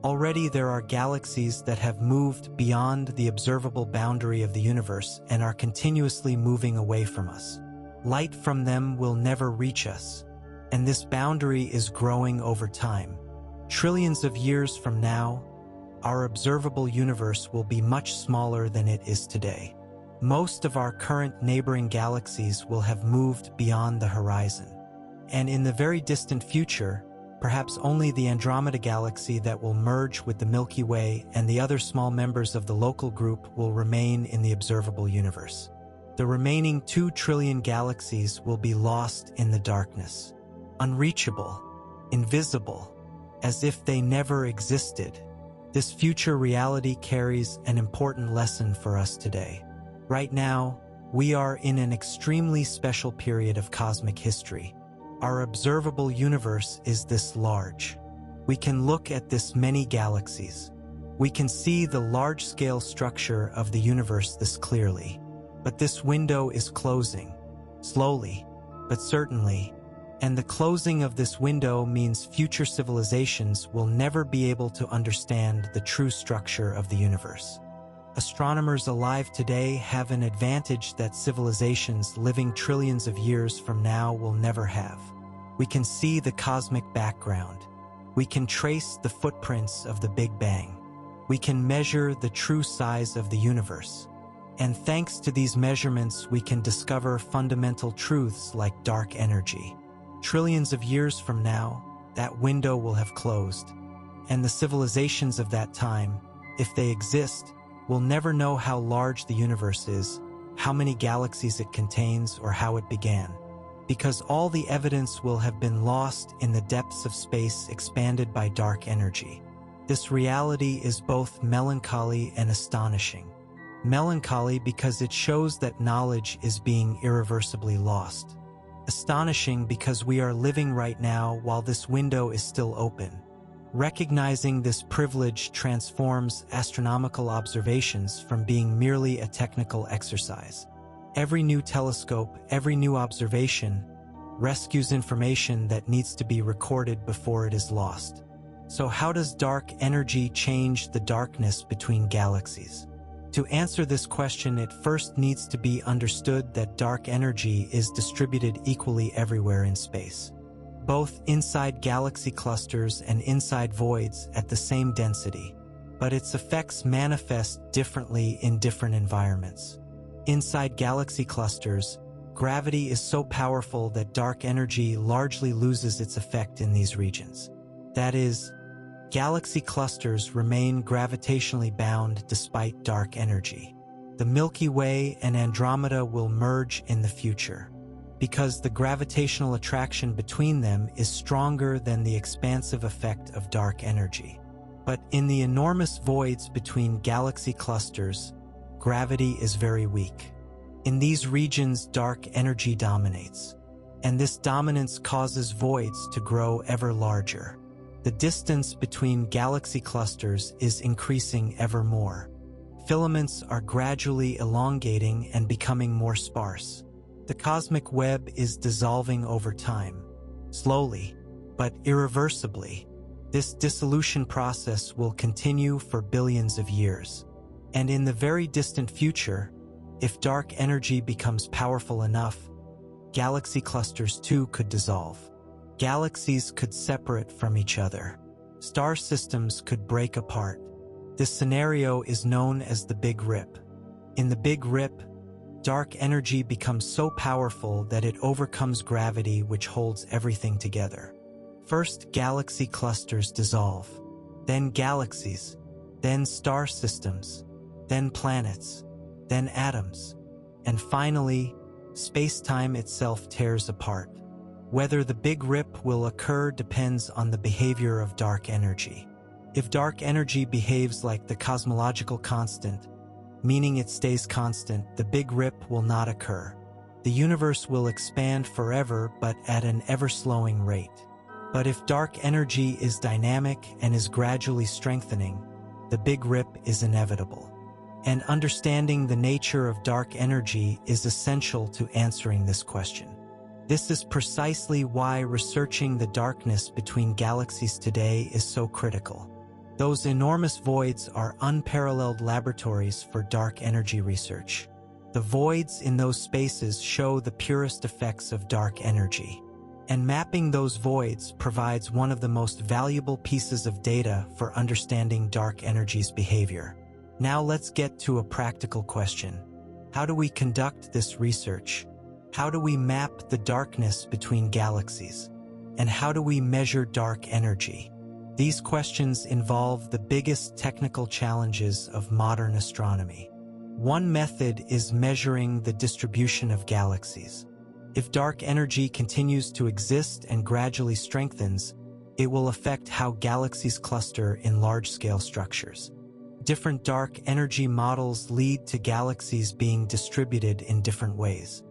Already there are galaxies that have moved beyond the observable boundary of the universe and are continuously moving away from us. Light from them will never reach us, and this boundary is growing over time. Trillions of years from now, our observable universe will be much smaller than it is today. Most of our current neighboring galaxies will have moved beyond the horizon. And in the very distant future, perhaps only the Andromeda Galaxy that will merge with the Milky Way and the other small members of the local group will remain in the observable universe. The remaining 2 trillion galaxies will be lost in the darkness. Unreachable, invisible, as if they never existed. This future reality carries an important lesson for us today. Right now, we are in an extremely special period of cosmic history. Our observable universe is this large. We can look at this many galaxies. We can see the large-scale structure of the universe this clearly. But this window is closing, slowly, but certainly. And the closing of this window means future civilizations will never be able to understand the true structure of the universe. Astronomers alive today have an advantage that civilizations living trillions of years from now will never have. We can see the cosmic background. We can trace the footprints of the Big Bang. We can measure the true size of the universe. And thanks to these measurements, we can discover fundamental truths like dark energy. Trillions of years from now, that window will have closed. And the civilizations of that time, if they exist, will never know how large the universe is, how many galaxies it contains, or how it began. Because all the evidence will have been lost in the depths of space expanded by dark energy. This reality is both melancholy and astonishing. Melancholy because it shows that knowledge is being irreversibly lost. Astonishing because we are living right now while this window is still open. Recognizing this privilege transforms astronomical observations from being merely a technical exercise. Every new telescope, every new observation, rescues information that needs to be recorded before it is lost. So how does dark energy change the darkness between galaxies? To answer this question, it first needs to be understood that dark energy is distributed equally everywhere in space, both inside galaxy clusters and inside voids at the same density, but its effects manifest differently in different environments. Inside galaxy clusters, gravity is so powerful that dark energy largely loses its effect in these regions. That is, galaxy clusters remain gravitationally bound despite dark energy. The Milky Way and Andromeda will merge in the future, because the gravitational attraction between them is stronger than the expansive effect of dark energy. But in the enormous voids between galaxy clusters, gravity is very weak. In these regions, dark energy dominates, and this dominance causes voids to grow ever larger. The distance between galaxy clusters is increasing ever more. Filaments are gradually elongating and becoming more sparse. The cosmic web is dissolving over time, slowly, but irreversibly. This dissolution process will continue for billions of years. And in the very distant future, if dark energy becomes powerful enough, galaxy clusters too could dissolve. Galaxies could separate from each other. Star systems could break apart. This scenario is known as the Big Rip. In the Big Rip, dark energy becomes so powerful that it overcomes gravity, which holds everything together. First, galaxy clusters dissolve, then galaxies, then star systems, then planets, then atoms, and finally, space-time itself tears apart. Whether the Big Rip will occur depends on the behavior of dark energy. If dark energy behaves like the cosmological constant, meaning it stays constant, the Big Rip will not occur. The universe will expand forever, but at an ever-slowing rate. But if dark energy is dynamic and is gradually strengthening, the Big Rip is inevitable. And understanding the nature of dark energy is essential to answering this question. This is precisely why researching the darkness between galaxies today is so critical. Those enormous voids are unparalleled laboratories for dark energy research. The voids in those spaces show the purest effects of dark energy. And mapping those voids provides one of the most valuable pieces of data for understanding dark energy's behavior. Now let's get to a practical question. How do we conduct this research? How do we map the darkness between galaxies? And how do we measure dark energy? These questions involve the biggest technical challenges of modern astronomy. One method is measuring the distribution of galaxies. If dark energy continues to exist and gradually strengthens, it will affect how galaxies cluster in large-scale structures. Different dark energy models lead to galaxies being distributed in different ways.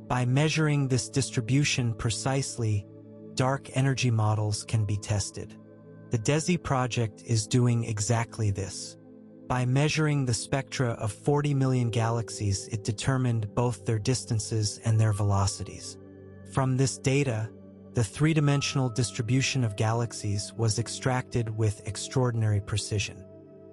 By measuring this distribution precisely, dark energy models can be tested. The DESI project is doing exactly this. By measuring the spectra of 40 million galaxies, it determined both their distances and their velocities. From this data, the three-dimensional distribution of galaxies was extracted with extraordinary precision.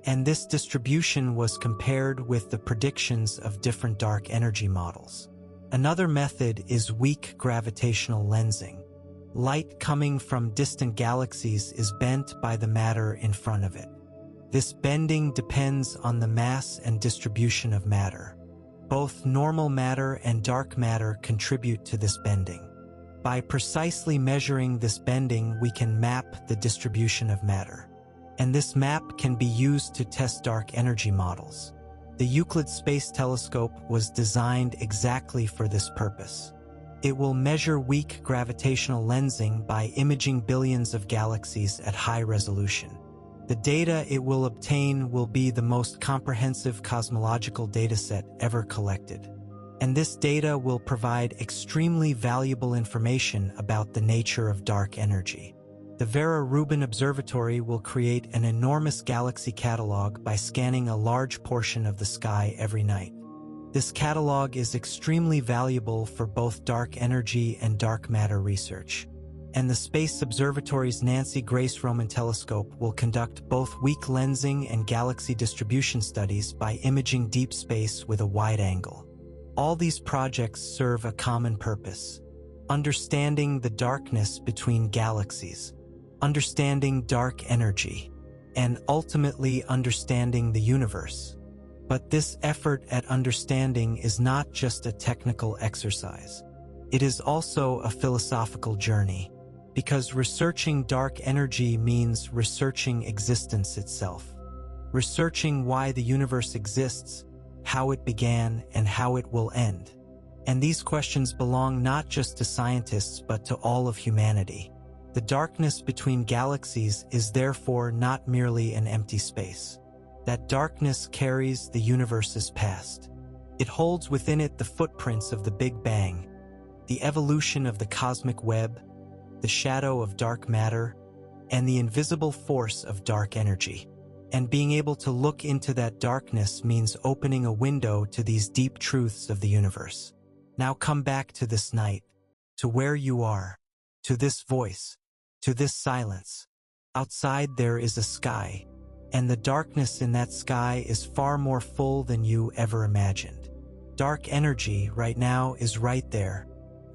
And this distribution was compared with the predictions of different dark energy models. Another method is weak gravitational lensing. Light coming from distant galaxies is bent by the matter in front of it. This bending depends on the mass and distribution of matter. Both normal matter and dark matter contribute to this bending. By precisely measuring this bending, we can map the distribution of matter. And this map can be used to test dark energy models. The Euclid Space Telescope was designed exactly for this purpose. It will measure weak gravitational lensing by imaging billions of galaxies at high resolution. The data it will obtain will be the most comprehensive cosmological dataset ever collected. And this data will provide extremely valuable information about the nature of dark energy. The Vera Rubin Observatory will create an enormous galaxy catalog by scanning a large portion of the sky every night. This catalog is extremely valuable for both dark energy and dark matter research. And the Space Observatory's Nancy Grace Roman Telescope will conduct both weak lensing and galaxy distribution studies by imaging deep space with a wide angle. All these projects serve a common purpose: understanding the darkness between galaxies, understanding dark energy, and ultimately understanding the universe. But this effort at understanding is not just a technical exercise. It is also a philosophical journey, because researching dark energy means researching existence itself, researching why the universe exists, how it began, and how it will end. And these questions belong not just to scientists but to all of humanity. The darkness between galaxies is therefore not merely an empty space. That darkness carries the universe's past. It holds within it the footprints of the Big Bang, the evolution of the cosmic web, the shadow of dark matter, and the invisible force of dark energy. And being able to look into that darkness means opening a window to these deep truths of the universe. Now come back to this night, to where you are, to this voice, to this silence. Outside there is a sky, and the darkness in that sky is far more full than you ever imagined. Dark energy right now is right there,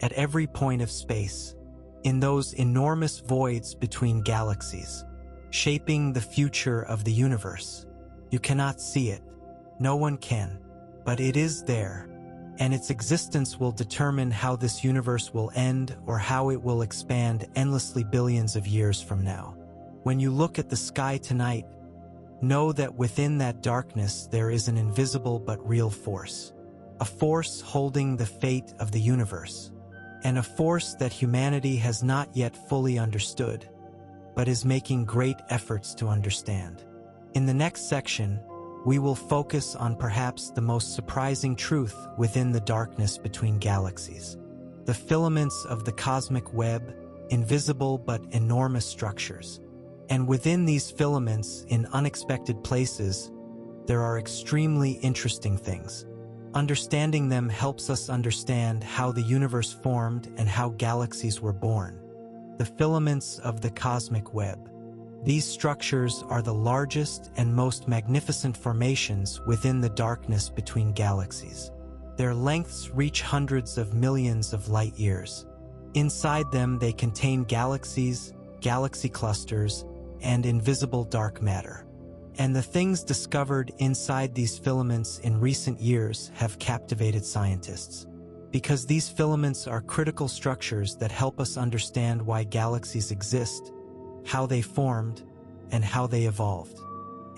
at every point of space, in those enormous voids between galaxies, shaping the future of the universe. You cannot see it. No one can. But it is there, and its existence will determine how this universe will end or how it will expand endlessly billions of years from now. When you look at the sky tonight, know that within that darkness there is an invisible but real force, a force holding the fate of the universe. and a force that humanity has not yet fully understood, but is making great efforts to understand. In the next section, we will focus on perhaps the most surprising truth within the darkness between galaxies. The filaments of the cosmic web, invisible but enormous structures. And within these filaments, in unexpected places, there are extremely interesting things. Understanding them helps us understand how the universe formed and how galaxies were born. The filaments of the cosmic web. These structures are the largest and most magnificent formations within the darkness between galaxies. Their lengths reach hundreds of millions of light years. Inside them, they contain galaxies, galaxy clusters, and invisible dark matter. And the things discovered inside these filaments in recent years have captivated scientists. Because these filaments are critical structures that help us understand why galaxies exist, how they formed, and how they evolved.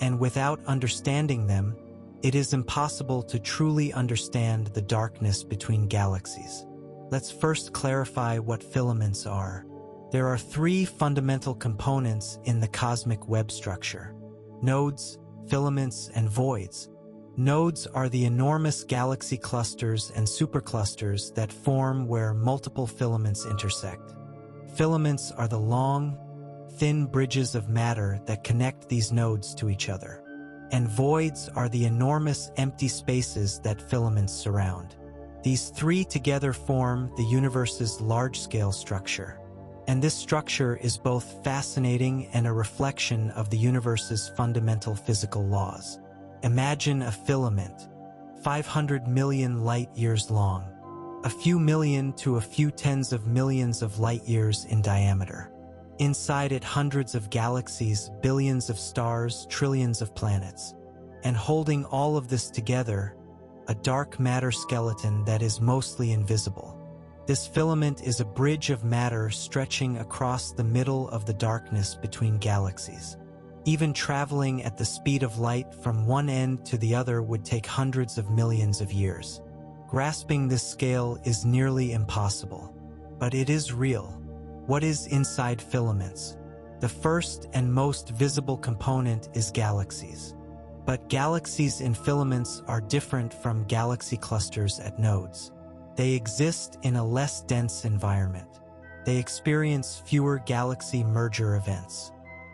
And without understanding them, it is impossible to truly understand the darkness between galaxies. Let's first clarify what filaments are. There are three fundamental components in the cosmic web structure: nodes, filaments, and voids. Nodes are the enormous galaxy clusters and superclusters that form where multiple filaments intersect. Filaments are the long, thin bridges of matter that connect these nodes to each other. And voids are the enormous empty spaces that filaments surround. These three together form the universe's large-scale structure. And this structure is both fascinating and a reflection of the universe's fundamental physical laws. Imagine a filament, 500 million light-years long, a few million to a few tens of millions of light-years in diameter. Inside it, hundreds of galaxies, billions of stars, trillions of planets. And holding all of this together, a dark matter skeleton that is mostly invisible. This filament is a bridge of matter stretching across the middle of the darkness between galaxies. Even traveling at the speed of light from one end to the other would take hundreds of millions of years. Grasping this scale is nearly impossible. But it is real. What is inside filaments? The first and most visible component is galaxies. But galaxies in filaments are different from galaxy clusters at nodes. They exist in a less dense environment. They experience fewer galaxy merger events.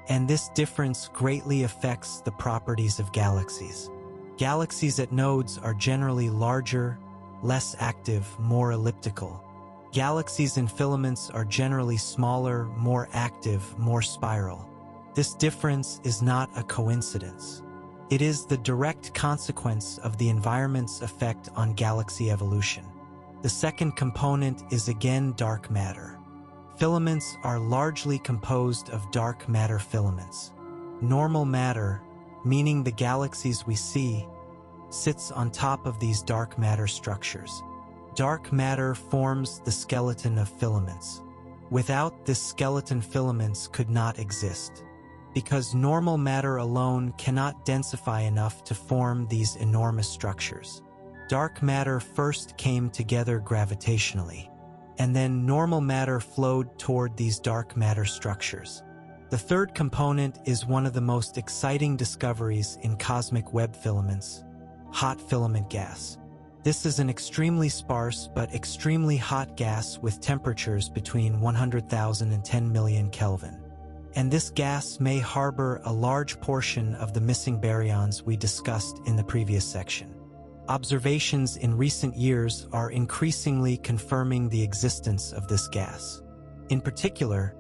And this difference greatly affects the properties of galaxies. Galaxies at nodes are generally larger, less active, more elliptical. Galaxies in filaments are generally smaller, more active, more spiral. This difference is not a coincidence. It is the direct consequence of the environment's effect on galaxy evolution. The second component is again dark matter. Filaments are largely composed of dark matter filaments. Normal matter, meaning the galaxies we see, sits on top of these dark matter structures. Dark matter forms the skeleton of filaments. Without this skeleton, filaments could not exist. Because normal matter alone cannot densify enough to form these enormous structures. Dark matter first came together gravitationally, and then normal matter flowed toward these dark matter structures. The third component is one of the most exciting discoveries in cosmic web filaments: hot filament gas. This is an extremely sparse but extremely hot gas with temperatures between 100,000 and 10 million Kelvin. And this gas may harbor a large portion of the missing baryons we discussed in the previous section. Observations in recent years are increasingly confirming the existence of this gas. In particular,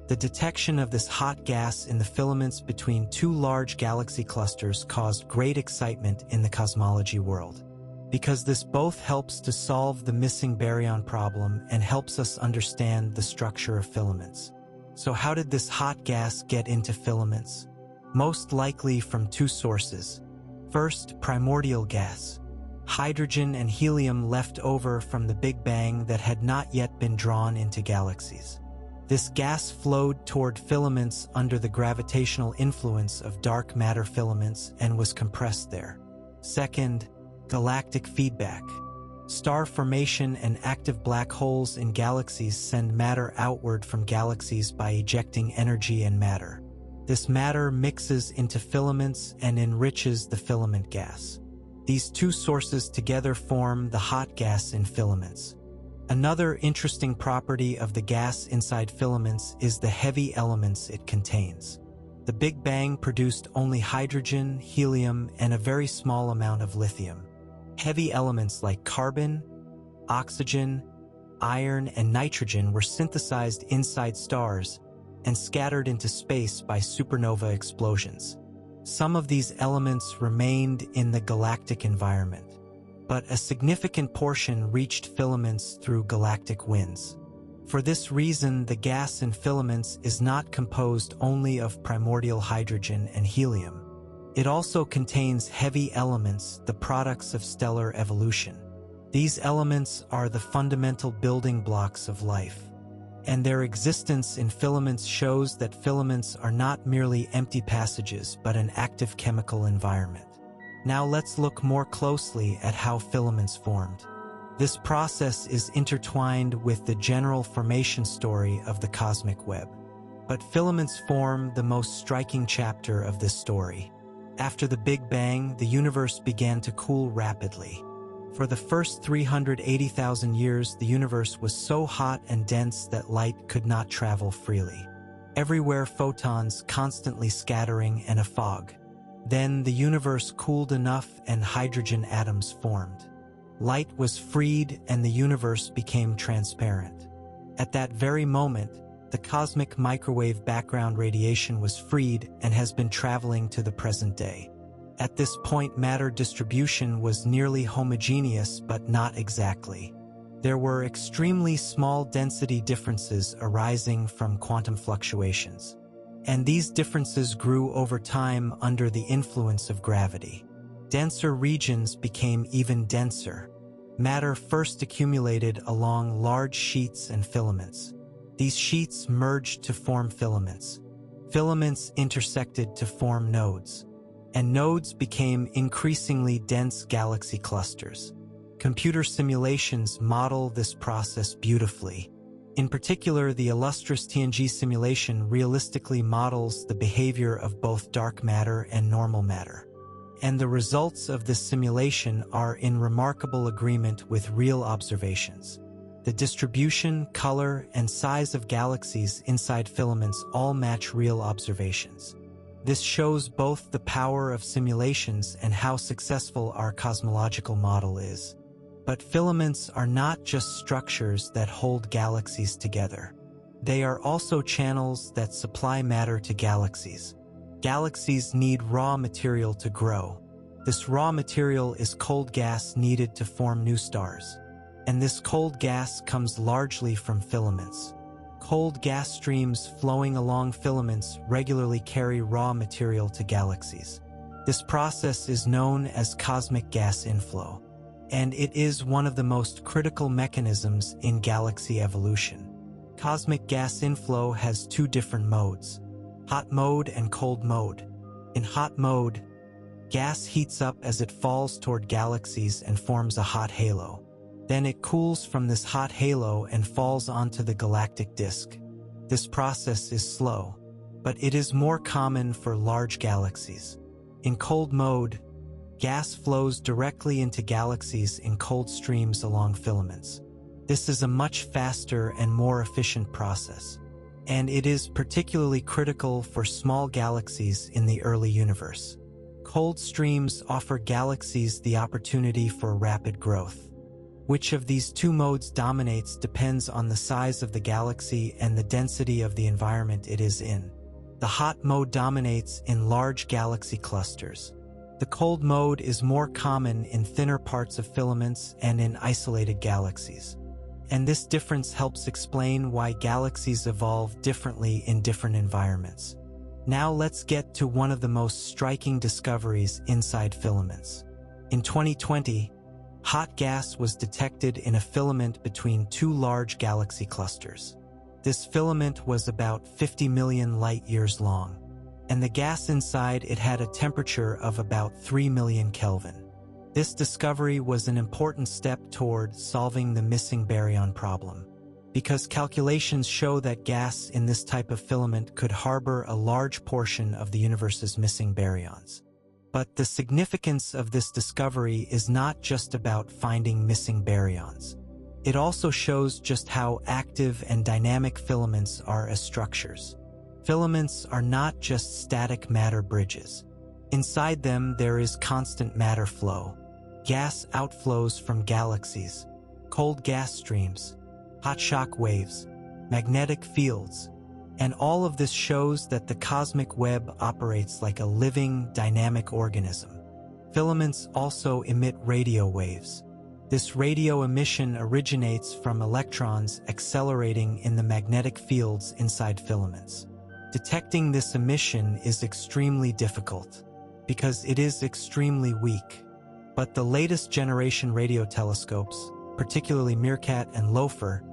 the detection of this hot gas in the filaments between two large galaxy clusters caused great excitement in the cosmology world. Because this both helps to solve the missing baryon problem and helps us understand the structure of filaments. So how did this hot gas get into filaments? Most likely from two sources. First, primordial gas. Hydrogen and helium left over from the Big Bang that had not yet been drawn into galaxies. This gas flowed toward filaments under the gravitational influence of dark matter filaments and was compressed there. Second, galactic feedback. Star formation and active black holes in galaxies send matter outward from galaxies by ejecting energy and matter. This matter mixes into filaments and enriches the filament gas. These two sources together form the hot gas in filaments. Another interesting property of the gas inside filaments is the heavy elements it contains. The Big Bang produced only hydrogen, helium, and a very small amount of lithium. Heavy elements like carbon, oxygen, iron, and nitrogen were synthesized inside stars and scattered into space by supernova explosions. Some of these elements remained in the galactic environment, but a significant portion reached filaments through galactic winds. For this reason, the gas in filaments is not composed only of primordial hydrogen and helium. It also contains heavy elements, the products of stellar evolution. These elements are the fundamental building blocks of life, and their existence in filaments shows that filaments are not merely empty passages but an active chemical environment. Now let's look more closely at how filaments formed. This process is intertwined with the general formation story of the cosmic web. But filaments form the most striking chapter of this story. After the Big Bang, the universe began to cool rapidly. For the first 380,000 years, the universe was so hot and dense that light could not travel freely. Everywhere photons constantly scattering and a fog. Then the universe cooled enough and hydrogen atoms formed. Light was freed and the universe became transparent. At that very moment, the cosmic microwave background radiation was freed and has been traveling to the present day. At this point, matter distribution was nearly homogeneous, but not exactly. There were extremely small density differences arising from quantum fluctuations. And these differences grew over time under the influence of gravity. Denser regions became even denser. Matter first accumulated along large sheets and filaments. These sheets merged to form filaments. Filaments intersected to form nodes. And nodes became increasingly dense galaxy clusters. Computer simulations model this process beautifully. In particular, the illustrious TNG simulation realistically models the behavior of both dark matter and normal matter. And the results of this simulation are in remarkable agreement with real observations. The distribution, color, and size of galaxies inside filaments all match real observations. This shows both the power of simulations and how successful our cosmological model is. But filaments are not just structures that hold galaxies together. They are also channels that supply matter to galaxies. Galaxies need raw material to grow. This raw material is cold gas needed to form new stars. And this cold gas comes largely from filaments. Cold gas streams flowing along filaments regularly carry raw material to galaxies. This process is known as cosmic gas inflow, and it is one of the most critical mechanisms in galaxy evolution. Cosmic gas inflow has two different modes: hot mode and cold mode. In hot mode, gas heats up as it falls toward galaxies and forms a hot halo. Then it cools from this hot halo and falls onto the galactic disk. This process is slow, but it is more common for large galaxies. In cold mode, gas flows directly into galaxies in cold streams along filaments. This is a much faster and more efficient process, and it is particularly critical for small galaxies in the early universe. Cold streams offer galaxies the opportunity for rapid growth. Which of these two modes dominates depends on the size of the galaxy and the density of the environment it is in. The hot mode dominates in large galaxy clusters. The cold mode is more common in thinner parts of filaments and in isolated galaxies. And this difference helps explain why galaxies evolve differently in different environments. Now let's get to one of the most striking discoveries inside filaments. In 2020, hot gas was detected in a filament between two large galaxy clusters. This filament was about 50 million light-years long, and the gas inside it had a temperature of about 3 million Kelvin. This discovery was an important step toward solving the missing baryon problem, because calculations show that gas in this type of filament could harbor a large portion of the universe's missing baryons. But the significance of this discovery is not just about finding missing baryons. It also shows just how active and dynamic filaments are as structures. Filaments are not just static matter bridges. Inside them, there is constant matter flow, gas outflows from galaxies, cold gas streams, hot shock waves, magnetic fields, and all of this shows that the cosmic web operates like a living, dynamic organism. Filaments also emit radio waves. This radio emission originates from electrons accelerating in the magnetic fields inside filaments. Detecting this emission is extremely difficult, because it is extremely weak. But the latest generation radio telescopes, particularly Meerkat and Loafer,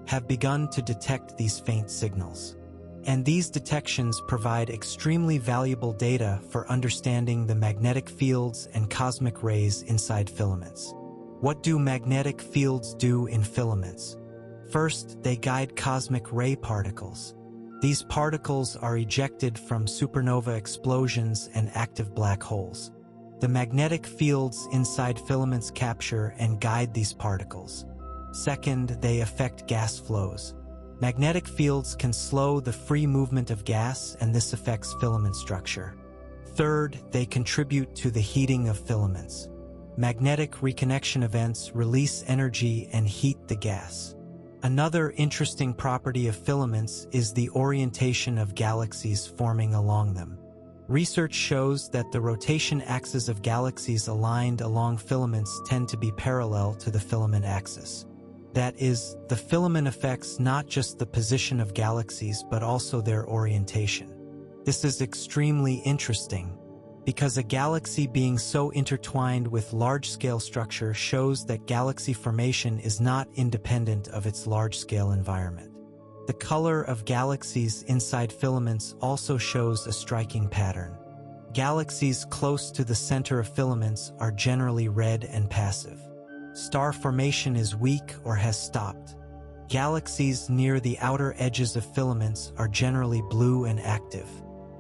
have begun to detect these faint signals. And these detections provide extremely valuable data for understanding the magnetic fields and cosmic rays inside filaments. What do magnetic fields do in filaments? First, they guide cosmic ray particles. These particles are ejected from supernova explosions and active black holes. The magnetic fields inside filaments capture and guide these particles. Second, they affect gas flows. Magnetic fields can slow the free movement of gas, and this affects filament structure. Third, they contribute to the heating of filaments. Magnetic reconnection events release energy and heat the gas. Another interesting property of filaments is the orientation of galaxies forming along them. Research shows that the rotation axes of galaxies aligned along filaments tend to be parallel to the filament axis. That is, the filament affects not just the position of galaxies but also their orientation. This is extremely interesting, because a galaxy being so intertwined with large-scale structure shows that galaxy formation is not independent of its large-scale environment. The color of galaxies inside filaments also shows a striking pattern. Galaxies close to the center of filaments are generally red and passive. Star formation is weak or has stopped. Galaxies near the outer edges of filaments are generally blue and active.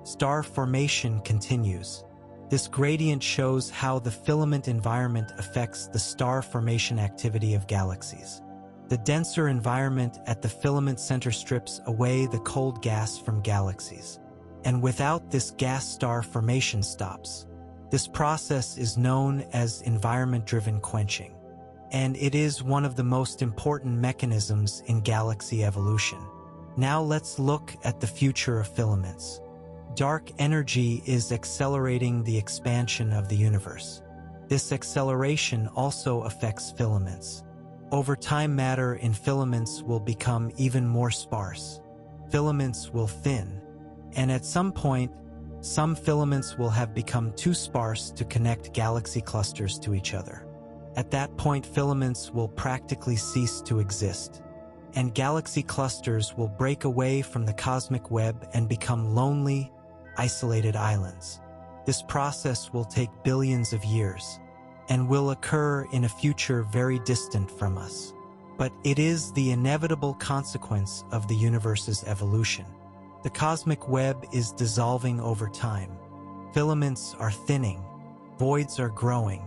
Star formation continues. This gradient shows how the filament environment affects the star formation activity of galaxies. The denser environment at the filament center strips away the cold gas from galaxies, and without this gas, star formation stops. This process is known as environment-driven quenching, and it is one of the most important mechanisms in galaxy evolution. Now let's look at the future of filaments. Dark energy is accelerating the expansion of the universe. This acceleration also affects filaments. Over time, matter in filaments will become even more sparse. Filaments will thin, and at some point, some filaments will have become too sparse to connect galaxy clusters to each other. At that point, filaments will practically cease to exist, and galaxy clusters will break away from the cosmic web and become lonely, isolated islands. This process will take billions of years and will occur in a future very distant from us. But it is the inevitable consequence of the universe's evolution. The cosmic web is dissolving over time. Filaments are thinning, voids are growing,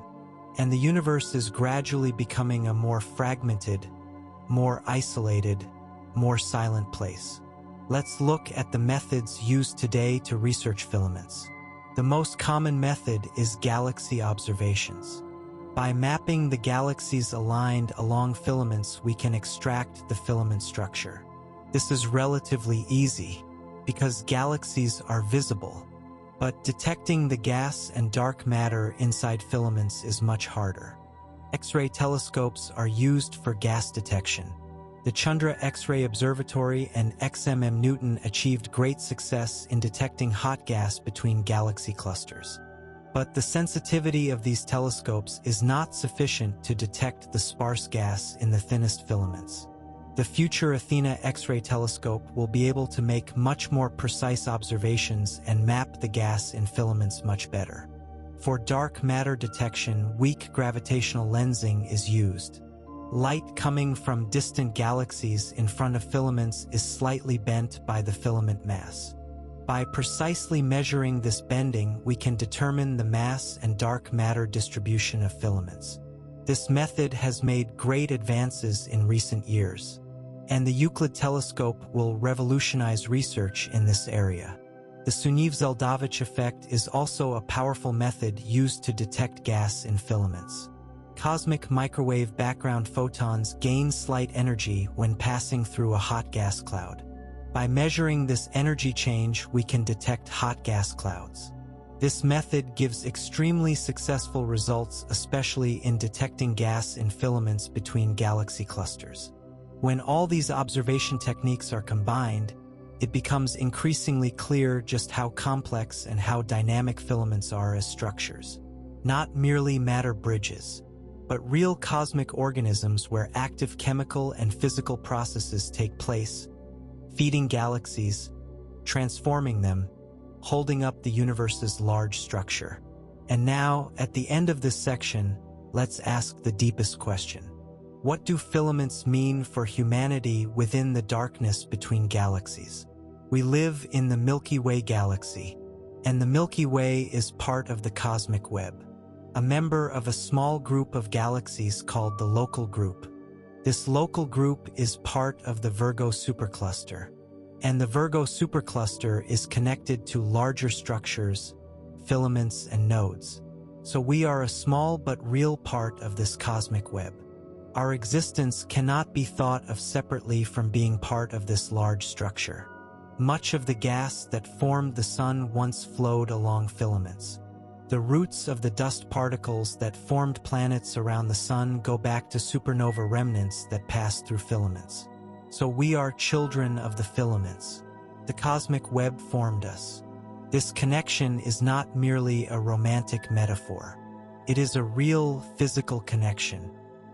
and the universe is gradually becoming a more fragmented, more isolated, more silent place. Let's look at the methods used today to research filaments. The most common method is galaxy observations. By mapping the galaxies aligned along filaments, we can extract the filament structure. This is relatively easy because galaxies are visible, but detecting the gas and dark matter inside filaments is much harder. X-ray telescopes are used for gas detection. The Chandra X-ray Observatory and XMM Newton achieved great success in detecting hot gas between galaxy clusters. But the sensitivity of these telescopes is not sufficient to detect the sparse gas in the thinnest filaments. The future Athena X-ray telescope will be able to make much more precise observations and map the gas in filaments much better. For dark matter detection, weak gravitational lensing is used. Light coming from distant galaxies in front of filaments is slightly bent by the filament mass. By precisely measuring this bending, we can determine the mass and dark matter distribution of filaments. This method has made great advances in recent years, and the Euclid telescope will revolutionize research in this area. The Sunyaev-Zeldovich effect is also a powerful method used to detect gas in filaments. Cosmic microwave background photons gain slight energy when passing through a hot gas cloud. By measuring this energy change, we can detect hot gas clouds. This method gives extremely successful results, especially in detecting gas in filaments between galaxy clusters. When all these observation techniques are combined, it becomes increasingly clear just how complex and how dynamic filaments are as structures. Not merely matter bridges, but real cosmic organisms where active chemical and physical processes take place, feeding galaxies, transforming them, holding up the universe's large structure. And now, at the end of this section, let's ask the deepest question. What do filaments mean for humanity within the darkness between galaxies? We live in the Milky Way galaxy, and the Milky Way is part of the cosmic web, a member of a small group of galaxies called the local group. This local group is part of the Virgo supercluster, and the Virgo supercluster is connected to larger structures, filaments, and nodes. So we are a small but real part of this cosmic web. Our existence cannot be thought of separately from being part of this large structure. Much of the gas that formed the sun once flowed along filaments. The roots of the dust particles that formed planets around the sun go back to supernova remnants that passed through filaments. So we are children of the filaments. The cosmic web formed us. This connection is not merely a romantic metaphor. It is a real physical connection.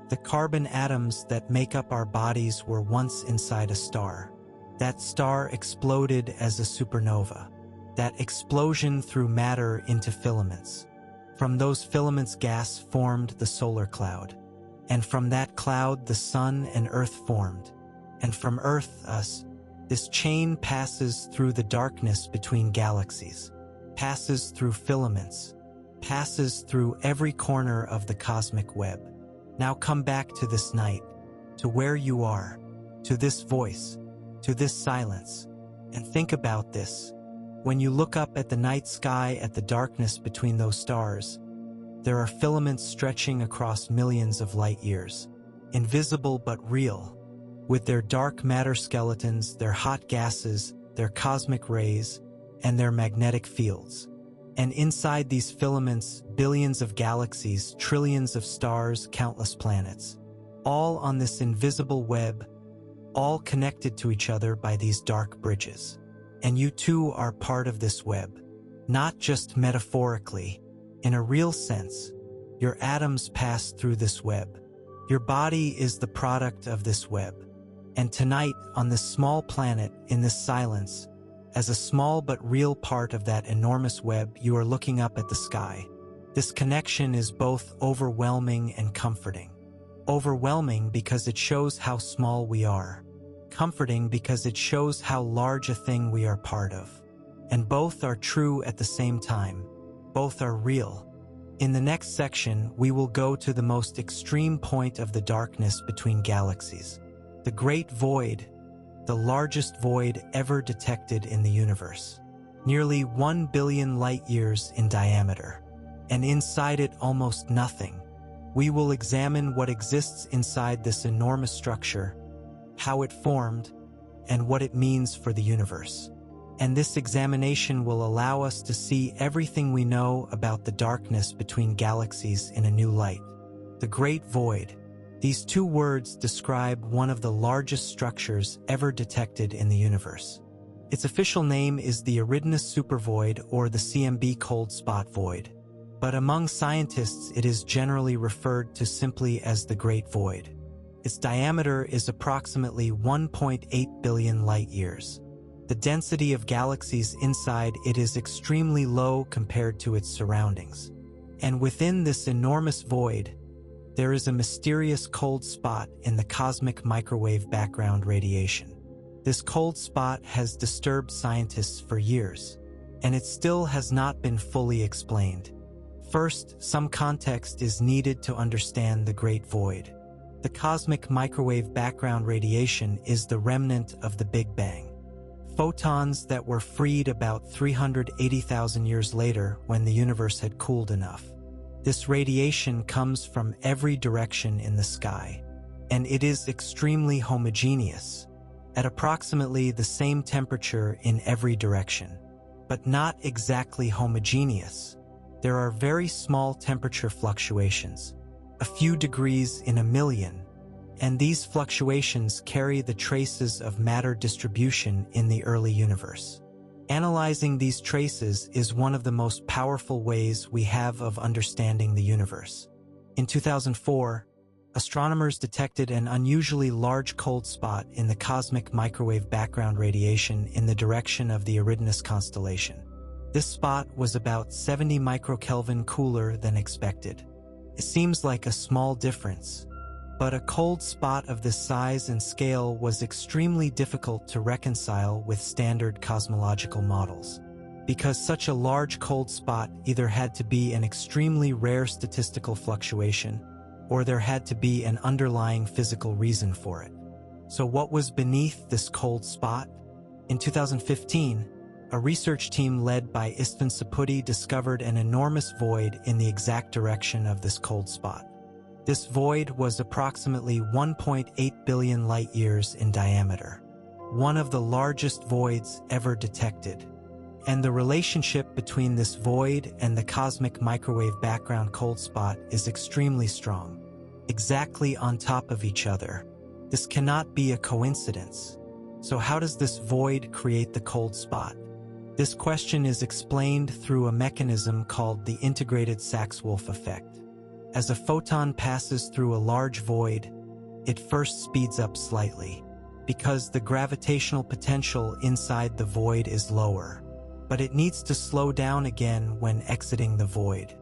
The carbon atoms that make up our bodies were once inside a star. That star exploded as a supernova. That explosion threw matter into filaments. From those filaments, gas formed the solar cloud. And from that cloud, the sun and earth formed. And from earth, us. This chain passes through the darkness between galaxies, passes through filaments, passes through every corner of the cosmic web. Now come back to this night, to where you are, to this voice, to this silence, and think about this. When you look up at the night sky, at the darkness between those stars, there are filaments stretching across millions of light years, invisible but real, with their dark matter skeletons, their hot gases, their cosmic rays, and their magnetic fields. And inside these filaments, billions of galaxies, trillions of stars, countless planets, all on this invisible web, all connected to each other by these dark bridges. And you too are part of this web, not just metaphorically. In a real sense, your atoms pass through this web. Your body is the product of this web. And tonight, on this small planet, in this silence, as a small but real part of that enormous web, you are looking up at the sky. This connection is both overwhelming and comforting. Overwhelming because it shows how small we are. Comforting because it shows how large a thing we are part of. And both are true at the same time. Both are real. In the next section, we will go to the most extreme point of the darkness between galaxies. The Great Void, the largest void ever detected in the universe. Nearly 1 billion light-years in diameter. And inside it, almost nothing. We will examine what exists inside this enormous structure, how it formed, and what it means for the universe. And this examination will allow us to see everything we know about the darkness between galaxies in a new light. The Great Void. These two words describe one of the largest structures ever detected in the universe. Its official name is the Eridanus supervoid or the CMB cold spot void. But among scientists, it is generally referred to simply as the Great Void. Its diameter is approximately 1.8 billion light-years. The density of galaxies inside it is extremely low compared to its surroundings. And within this enormous void, there is a mysterious cold spot in the cosmic microwave background radiation. This cold spot has disturbed scientists for years, and it still has not been fully explained. First, some context is needed to understand the Great Void. The cosmic microwave background radiation is the remnant of the Big Bang. Photons that were freed about 380,000 years later when the universe had cooled enough. This radiation comes from every direction in the sky, and it is extremely homogeneous, at approximately the same temperature in every direction, but not exactly homogeneous. There are very small temperature fluctuations, a few degrees in a million, and these fluctuations carry the traces of matter distribution in the early universe. Analyzing these traces is one of the most powerful ways we have of understanding the universe. In 2004, astronomers detected an unusually large cold spot in the cosmic microwave background radiation in the direction of the Eridanus constellation. This spot was about 70 microkelvin cooler than expected. It seems like a small difference, but a cold spot of this size and scale was extremely difficult to reconcile with standard cosmological models, because such a large cold spot either had to be an extremely rare statistical fluctuation, or there had to be an underlying physical reason for it. So what was beneath this cold spot? In 2015, a research team led by Istvan Saputty discovered an enormous void in the exact direction of this cold spot. This void was approximately 1.8 billion light-years in diameter, one of the largest voids ever detected. And the relationship between this void and the cosmic microwave background cold spot is extremely strong, exactly on top of each other. This cannot be a coincidence. So how does this void create the cold spot? This question is explained through a mechanism called the integrated Sachs-Wolf effect. As a photon passes through a large void, it first speeds up slightly, because the gravitational potential inside the void is lower, but it needs to slow down again when exiting the void.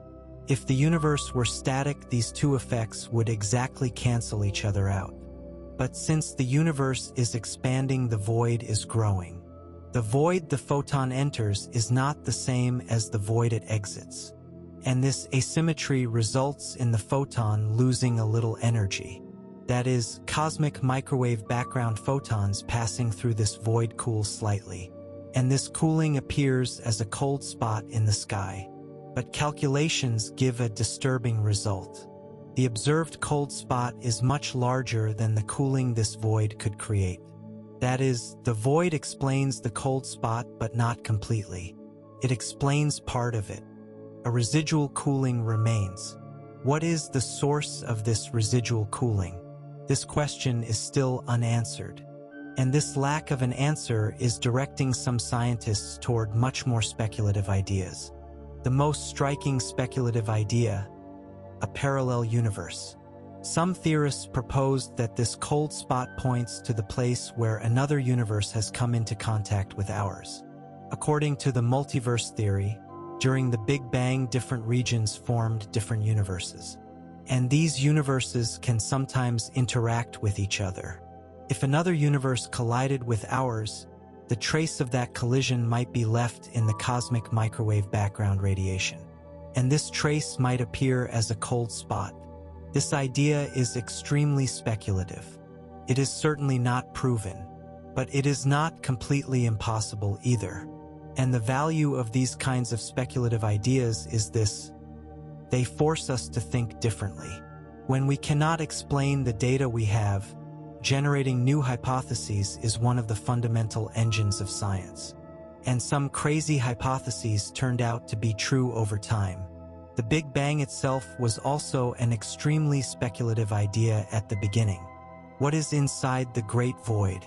If the universe were static, these two effects would exactly cancel each other out. But since the universe is expanding, the void is growing. The void the photon enters is not the same as the void it exits, and this asymmetry results in the photon losing a little energy. That is, cosmic microwave background photons passing through this void cool slightly, and this cooling appears as a cold spot in the sky. But calculations give a disturbing result. The observed cold spot is much larger than the cooling this void could create. That is, the void explains the cold spot, but not completely. It explains part of it. A residual cooling remains. What is the source of this residual cooling? This question is still unanswered. And this lack of an answer is directing some scientists toward much more speculative ideas. The most striking speculative idea: a parallel universe. Some theorists proposed that this cold spot points to the place where another universe has come into contact with ours. According to the multiverse theory, during the Big Bang, different regions formed different universes, and these universes can sometimes interact with each other. If another universe collided with ours, the trace of that collision might be left in the cosmic microwave background radiation, and this trace might appear as a cold spot. This idea is extremely speculative. It is certainly not proven, but it is not completely impossible either. And the value of these kinds of speculative ideas is this: they force us to think differently. When we cannot explain the data we have, generating new hypotheses is one of the fundamental engines of science. And some crazy hypotheses turned out to be true over time. The Big Bang itself was also an extremely speculative idea at the beginning. What is inside the Great Void?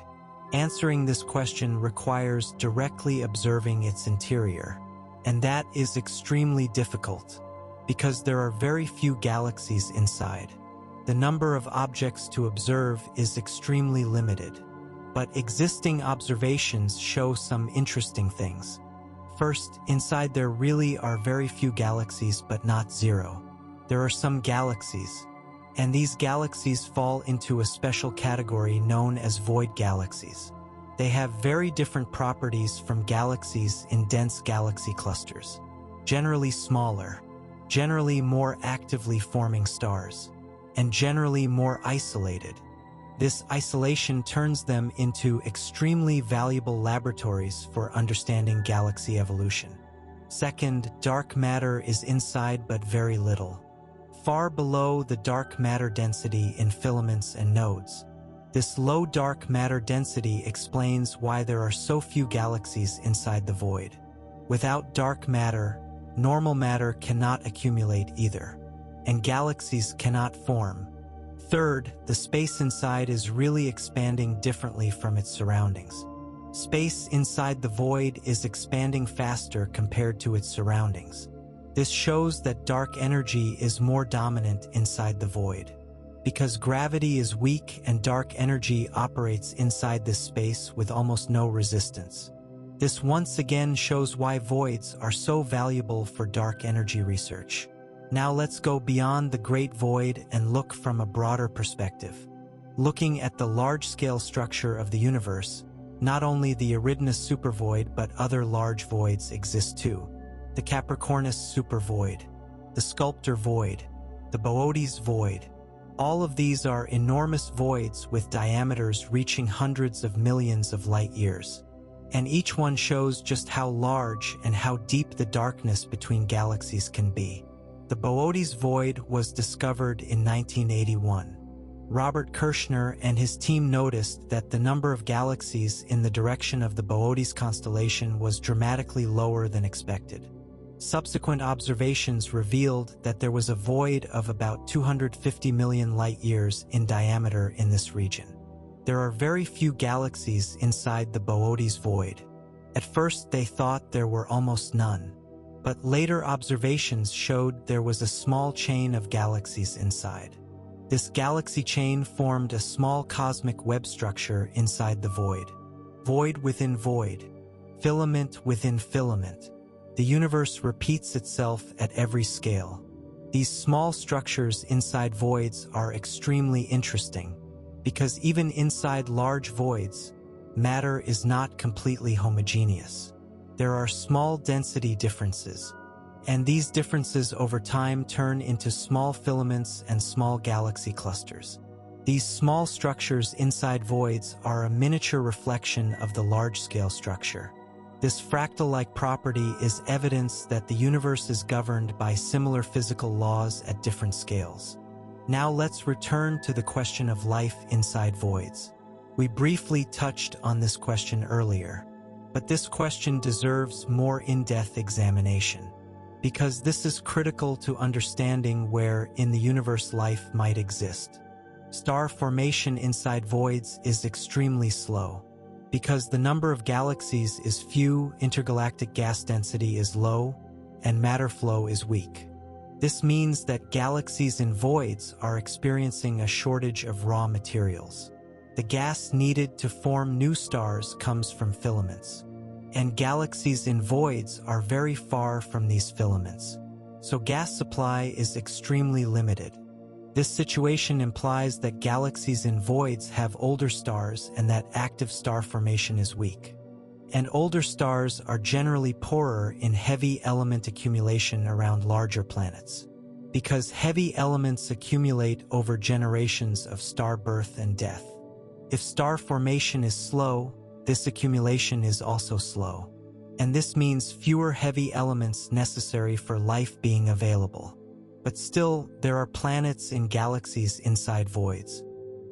Answering this question requires directly observing its interior, and that is extremely difficult, because there are very few galaxies inside. The number of objects to observe is extremely limited, but existing observations show some interesting things. First, inside there really are very few galaxies, but not zero. There are some galaxies, and these galaxies fall into a special category known as void galaxies. They have very different properties from galaxies in dense galaxy clusters. Generally smaller, generally more actively forming stars, and generally more isolated. This isolation turns them into extremely valuable laboratories for understanding galaxy evolution. Second, dark matter is inside but very little, far below the dark matter density in filaments and nodes. This low dark matter density explains why there are so few galaxies inside the void. Without dark matter, normal matter cannot accumulate either, and galaxies cannot form. Third, the space inside is really expanding differently from its surroundings. Space inside the void is expanding faster compared to its surroundings. This shows that dark energy is more dominant inside the void. Because gravity is weak and dark energy operates inside this space with almost no resistance. This once again shows why voids are so valuable for dark energy research. Now let's go beyond the Great Void and look from a broader perspective. Looking at the large-scale structure of the universe, not only the Eridanus supervoid but other large voids exist too. The Capricornus supervoid, the Sculptor void, the Boötes Void. All of these are enormous voids with diameters reaching hundreds of millions of light years. And each one shows just how large and how deep the darkness between galaxies can be. The Boötes Void was discovered in 1981. Robert Kirshner and his team noticed that the number of galaxies in the direction of the Boötes constellation was dramatically lower than expected. Subsequent observations revealed that there was a void of about 250 million light-years in diameter in this region. There are very few galaxies inside the Boötes Void. At first they thought there were almost none. But later observations showed there was a small chain of galaxies inside. This galaxy chain formed a small cosmic web structure inside the void. Void within void. Filament within filament. The universe repeats itself at every scale. These small structures inside voids are extremely interesting, because even inside large voids, matter is not completely homogeneous. There are small density differences, and these differences over time turn into small filaments and small galaxy clusters. These small structures inside voids are a miniature reflection of the large-scale structure. This fractal-like property is evidence that the universe is governed by similar physical laws at different scales. Now let's return to the question of life inside voids. We briefly touched on this question earlier. But this question deserves more in-depth examination, because this is critical to understanding where in the universe life might exist. Star formation inside voids is extremely slow. Because the number of galaxies is few, intergalactic gas density is low, and matter flow is weak. This means that galaxies in voids are experiencing a shortage of raw materials. The gas needed to form new stars comes from filaments. And galaxies in voids are very far from these filaments. So gas supply is extremely limited. This situation implies that galaxies in voids have older stars and that active star formation is weak. And older stars are generally poorer in heavy element accumulation around larger planets, because heavy elements accumulate over generations of star birth and death. If star formation is slow, this accumulation is also slow. And this means fewer heavy elements necessary for life being available. But still, there are planets in galaxies inside voids.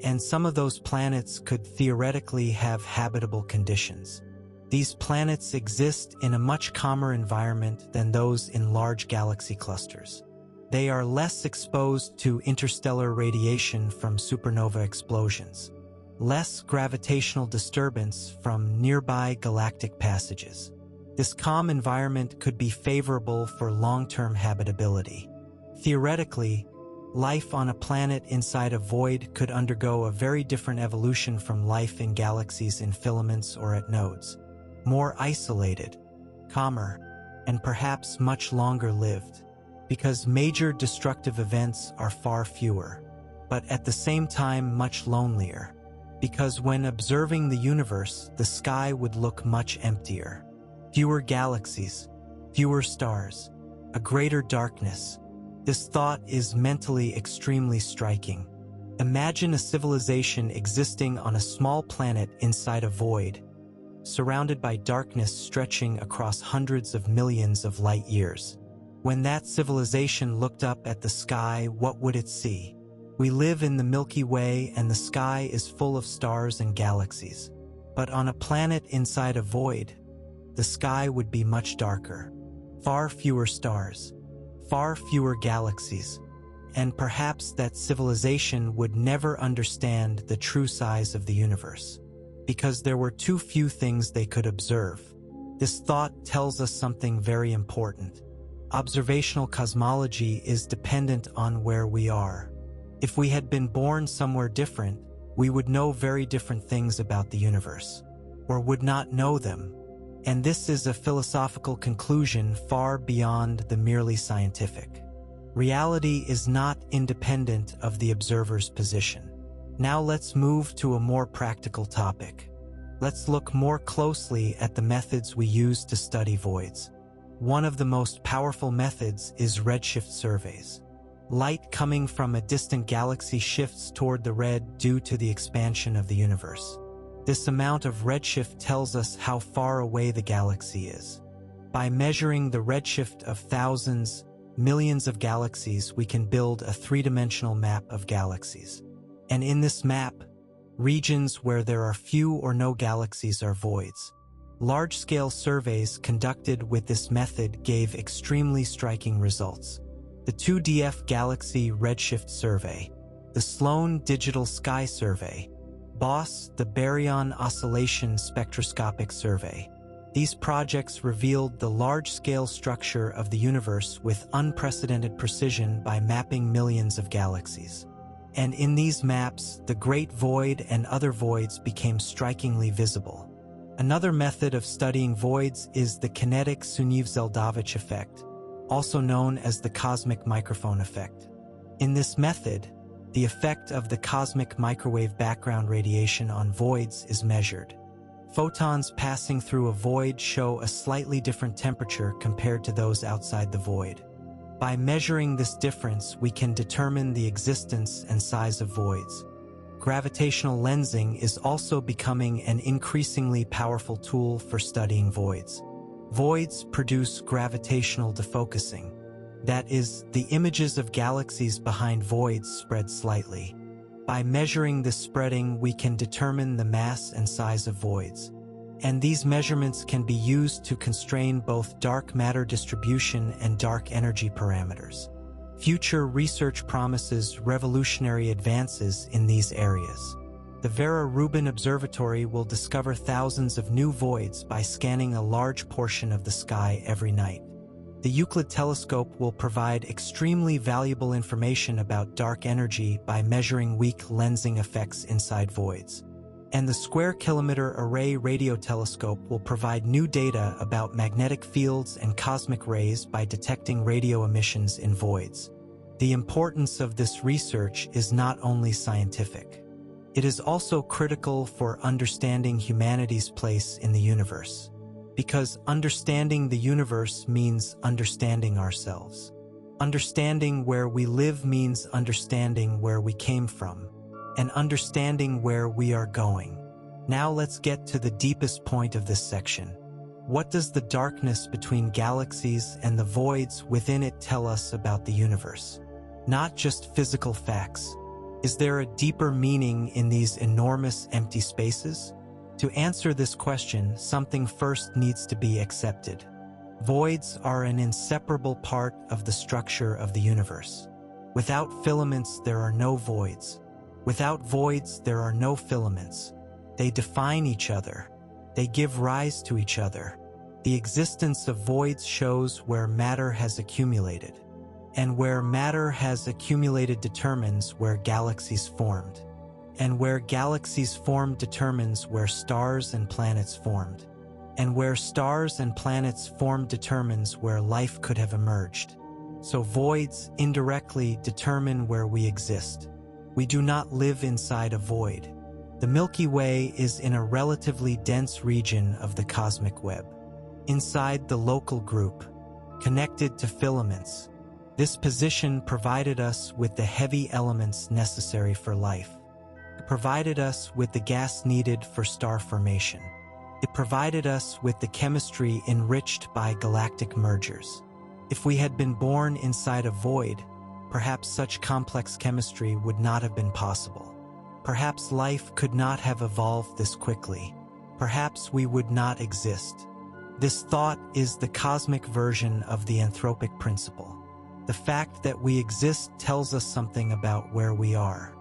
And some of those planets could theoretically have habitable conditions. These planets exist in a much calmer environment than those in large galaxy clusters. They are less exposed to interstellar radiation from supernova explosions, less gravitational disturbance from nearby galactic passages. This calm environment could be favorable for long-term habitability. Theoretically, life on a planet inside a void could undergo a very different evolution from life in galaxies in filaments or at nodes. More isolated, calmer, and perhaps much longer lived, because major destructive events are far fewer, but at the same time much lonelier, because when observing the universe, the sky would look much emptier. Fewer galaxies, fewer stars, a greater darkness. This thought is mentally extremely striking. Imagine a civilization existing on a small planet inside a void, surrounded by darkness stretching across hundreds of millions of light years. When that civilization looked up at the sky, what would it see? We live in the Milky Way and the sky is full of stars and galaxies. But on a planet inside a void, the sky would be much darker. Far fewer stars, far fewer galaxies, and perhaps that civilization would never understand the true size of the universe, because there were too few things they could observe. This thought tells us something very important. Observational cosmology is dependent on where we are. If we had been born somewhere different, we would know very different things about the universe, or would not know them. And this is a philosophical conclusion far beyond the merely scientific. Reality is not independent of the observer's position. Now let's move to a more practical topic. Let's look more closely at the methods we use to study voids. One of the most powerful methods is redshift surveys. Light coming from a distant galaxy shifts toward the red due to the expansion of the universe. This amount of redshift tells us how far away the galaxy is. By measuring the redshift of thousands, millions of galaxies, we can build a three-dimensional map of galaxies. And in this map, regions where there are few or no galaxies are voids. Large-scale surveys conducted with this method gave extremely striking results. The 2DF Galaxy Redshift Survey, the Sloan Digital Sky Survey, BOSS, the Baryon Oscillation Spectroscopic Survey. These projects revealed the large-scale structure of the universe with unprecedented precision by mapping millions of galaxies. And in these maps, the Great Void and other voids became strikingly visible. Another method of studying voids is the kinetic Sunyaev-Zeldovich effect, also known as the cosmic microphone effect. In this method, the effect of the cosmic microwave background radiation on voids is measured. Photons passing through a void show a slightly different temperature compared to those outside the void. By measuring this difference, we can determine the existence and size of voids. Gravitational lensing is also becoming an increasingly powerful tool for studying voids. Voids produce gravitational defocusing. That is, the images of galaxies behind voids spread slightly. By measuring this spreading, we can determine the mass and size of voids. And these measurements can be used to constrain both dark matter distribution and dark energy parameters. Future research promises revolutionary advances in these areas. The Vera Rubin Observatory will discover thousands of new voids by scanning a large portion of the sky every night. The Euclid telescope will provide extremely valuable information about dark energy by measuring weak lensing effects inside voids. And the Square Kilometer Array radio telescope will provide new data about magnetic fields and cosmic rays by detecting radio emissions in voids. The importance of this research is not only scientific. It is also critical for understanding humanity's place in the universe. Because understanding the universe means understanding ourselves. Understanding where we live means understanding where we came from, and understanding where we are going. Now let's get to the deepest point of this section. What does the darkness between galaxies and the voids within it tell us about the universe? Not just physical facts. Is there a deeper meaning in these enormous empty spaces? To answer this question, something first needs to be accepted. Voids are an inseparable part of the structure of the universe. Without filaments, there are no voids. Without voids, there are no filaments. They define each other. They give rise to each other. The existence of voids shows where matter has accumulated. And where matter has accumulated determines where galaxies formed. And where galaxies formed determines where stars and planets formed. And where stars and planets form determines where life could have emerged. So voids indirectly determine where we exist. We do not live inside a void. The Milky Way is in a relatively dense region of the cosmic web, inside the local group, connected to filaments. This position provided us with the heavy elements necessary for life. It provided us with the gas needed for star formation. It provided us with the chemistry enriched by galactic mergers. If we had been born inside a void, perhaps such complex chemistry would not have been possible. Perhaps life could not have evolved this quickly. Perhaps we would not exist. This thought is the cosmic version of the anthropic principle. The fact that we exist tells us something about where we are.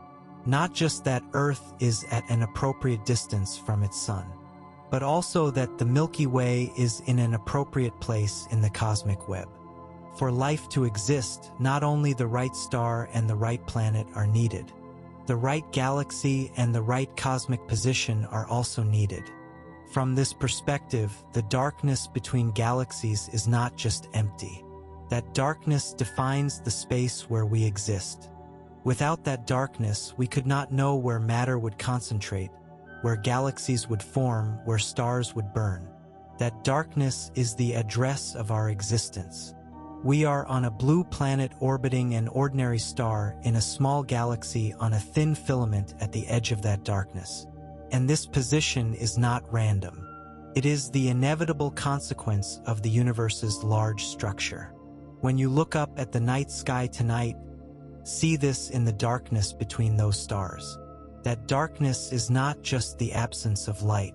Not just that Earth is at an appropriate distance from its sun, but also that the Milky Way is in an appropriate place in the cosmic web. For life to exist, not only the right star and the right planet are needed. The right galaxy and the right cosmic position are also needed. From this perspective, the darkness between galaxies is not just empty. That darkness defines the space where we exist. Without that darkness, we could not know where matter would concentrate, where galaxies would form, where stars would burn. That darkness is the address of our existence. We are on a blue planet orbiting an ordinary star in a small galaxy on a thin filament at the edge of that darkness. And this position is not random. It is the inevitable consequence of the universe's large structure. When you look up at the night sky tonight, see this in the darkness between those stars. That darkness is not just the absence of light.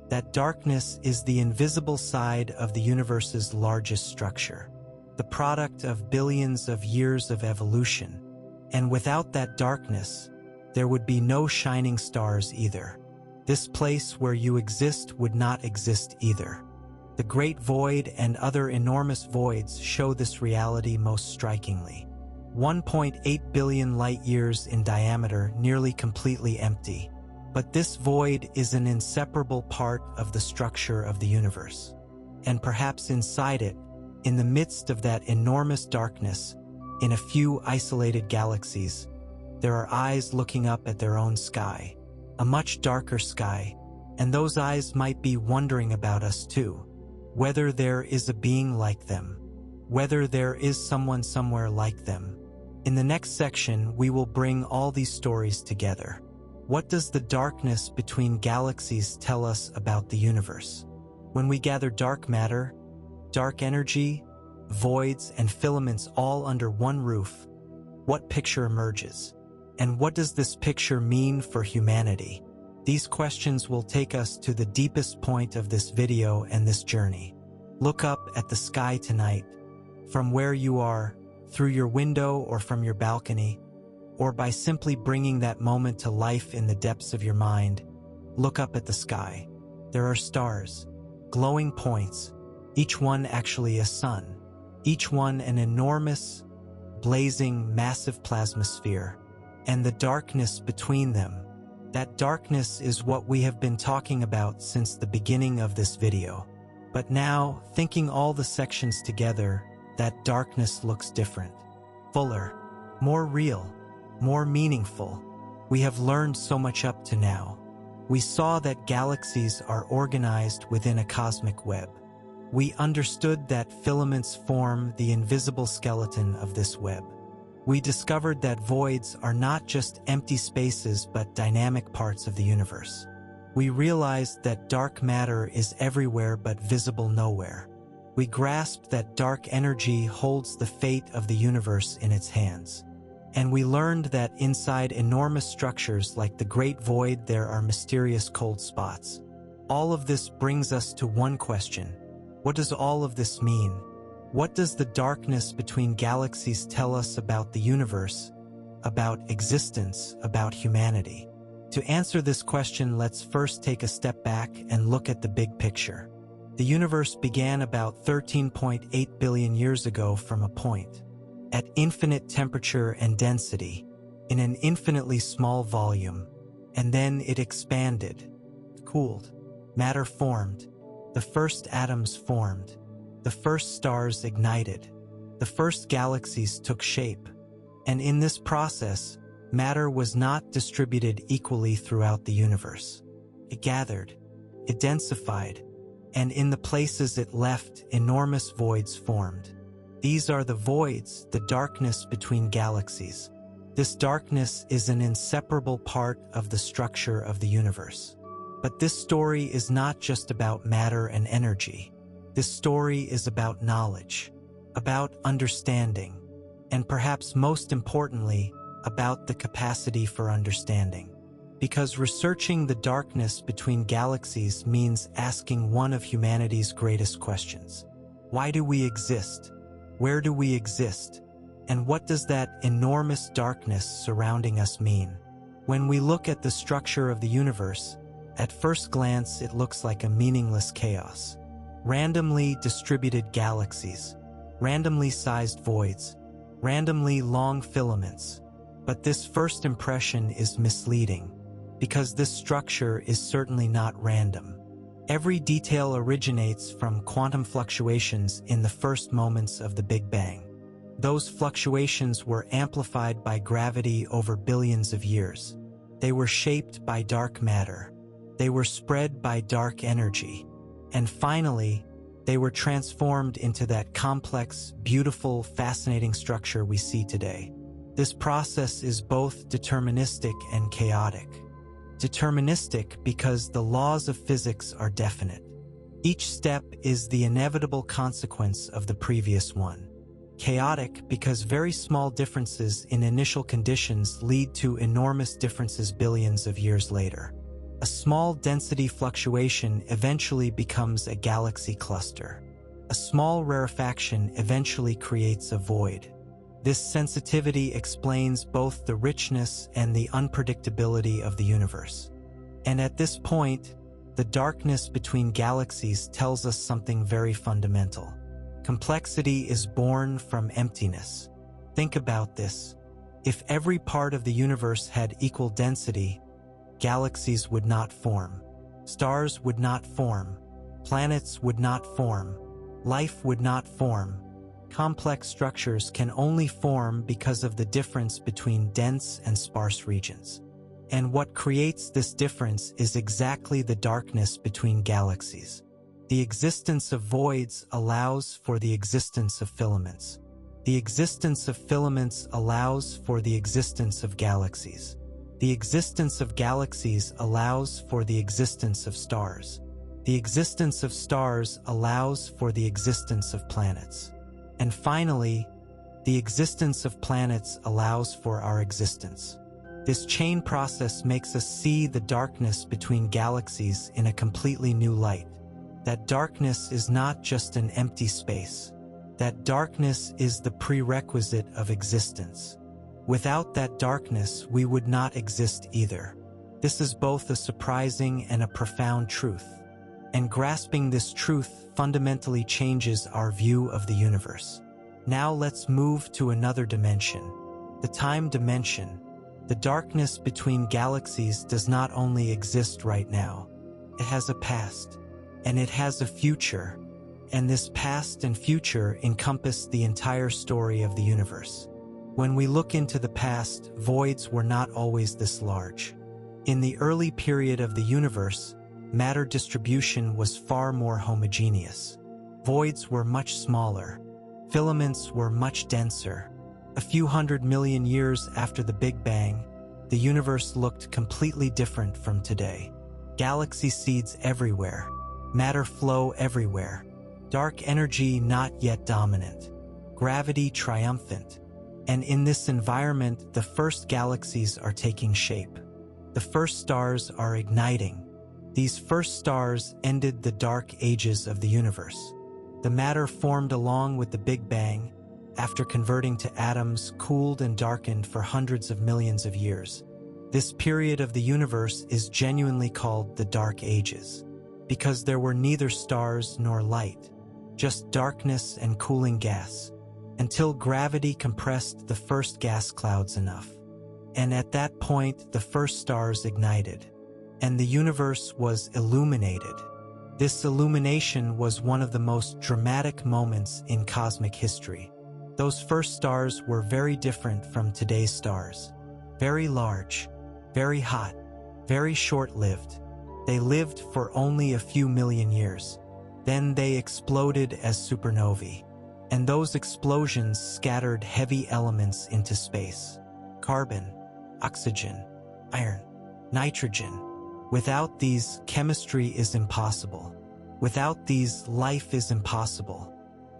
That darkness is the invisible side of the universe's largest structure, the product of billions of years of evolution. And without that darkness, there would be no shining stars either. This place where you exist would not exist either. The Great Void and other enormous voids show this reality most strikingly. 1.8 billion light-years in diameter, nearly completely empty. But this void is an inseparable part of the structure of the universe. And perhaps inside it, in the midst of that enormous darkness, in a few isolated galaxies, there are eyes looking up at their own sky, a much darker sky, and those eyes might be wondering about us too. Whether there is a being like them, whether there is someone somewhere like them. In the next section, we will bring all these stories together. What does the darkness between galaxies tell us about the universe? When we gather dark matter, dark energy, voids, and filaments all under one roof, what picture emerges? And what does this picture mean for humanity? These questions will take us to the deepest point of this video and this journey. Look up at the sky tonight, from where you are, through your window or from your balcony, or by simply bringing that moment to life in the depths of your mind. Look up at the sky. There are stars, glowing points, each one actually a sun, each one an enormous, blazing, massive plasma sphere, and the darkness between them. That darkness is what we have been talking about since the beginning of this video. But now, thinking all the sections together, that darkness looks different, fuller, more real, more meaningful. We have learned so much up to now. We saw that galaxies are organized within a cosmic web. We understood that filaments form the invisible skeleton of this web. We discovered that voids are not just empty spaces but dynamic parts of the universe. We realized that dark matter is everywhere but visible nowhere. We grasped that dark energy holds the fate of the universe in its hands. And we learned that inside enormous structures like the Great Void there are mysterious cold spots. All of this brings us to one question. What does all of this mean? What does the darkness between galaxies tell us about the universe, about existence, about humanity? To answer this question, let's first take a step back and look at the big picture. The universe began about 13.8 billion years ago from a point, at infinite temperature and density, in an infinitely small volume, and then it expanded, cooled, matter formed, The first atoms formed. The first stars ignited. The first galaxies took shape. And in this process, matter was not distributed equally throughout the universe. It gathered, it densified, and in the places it left, enormous voids formed. These are the voids, the darkness between galaxies. This darkness is an inseparable part of the structure of the universe. But this story is not just about matter and energy. This story is about knowledge, about understanding, and perhaps most importantly, about the capacity for understanding. Because researching the darkness between galaxies means asking one of humanity's greatest questions. Why do we exist? Where do we exist? And what does that enormous darkness surrounding us mean? When we look at the structure of the universe, at first glance it looks like a meaningless chaos. Randomly distributed galaxies, randomly sized voids, randomly long filaments. But this first impression is misleading, because this structure is certainly not random. Every detail originates from quantum fluctuations in the first moments of the Big Bang. Those fluctuations were amplified by gravity over billions of years. They were shaped by dark matter. They were spread by dark energy. And finally, they were transformed into that complex, beautiful, fascinating structure we see today. This process is both deterministic and chaotic. Deterministic because the laws of physics are definite. Each step is the inevitable consequence of the previous one. Chaotic because very small differences in initial conditions lead to enormous differences billions of years later. A small density fluctuation eventually becomes a galaxy cluster. A small rarefaction eventually creates a void. This sensitivity explains both the richness and the unpredictability of the universe. And at this point, the darkness between galaxies tells us something very fundamental. Complexity is born from emptiness. Think about this. If every part of the universe had equal density, galaxies would not form. Stars would not form. Planets would not form. Life would not form. Complex structures can only form because of the difference between dense and sparse regions. And what creates this difference is exactly the darkness between galaxies. The existence of voids allows for the existence of filaments. The existence of filaments allows for the existence of galaxies. The existence of galaxies allows for the existence of stars. The existence of stars allows for the existence of planets. And finally, the existence of planets allows for our existence. This chain process makes us see the darkness between galaxies in a completely new light. That darkness is not just an empty space. That darkness is the prerequisite of existence. Without that darkness, we would not exist either. This is both a surprising and a profound truth. And grasping this truth fundamentally changes our view of the universe. Now let's move to another dimension, the time dimension. The darkness between galaxies does not only exist right now. It has a past, and it has a future, and this past and future encompass the entire story of the universe. When we look into the past, voids were not always this large. In the early period of the universe, matter distribution was far more homogeneous. Voids were much smaller. Filaments were much denser. A few 100 million years after the Big Bang, the universe looked completely different from today. Galaxy seeds everywhere. Matter flow everywhere. Dark energy not yet dominant. Gravity triumphant. And in this environment, the first galaxies are taking shape. The first stars are igniting. These first stars ended the dark ages of the universe. The matter formed along with the Big Bang, after converting to atoms, cooled and darkened for hundreds of millions of years. This period of the universe is genuinely called the Dark Ages, because there were neither stars nor light, just darkness and cooling gas, until gravity compressed the first gas clouds enough. And at that point, the first stars ignited, and the universe was illuminated. This illumination was one of the most dramatic moments in cosmic history. Those first stars were very different from today's stars. Very large, very hot, very short-lived. They lived for only a few million years. Then they exploded as supernovae. And those explosions scattered heavy elements into space. Carbon, oxygen, iron, nitrogen. Without these, chemistry is impossible. Without these, life is impossible.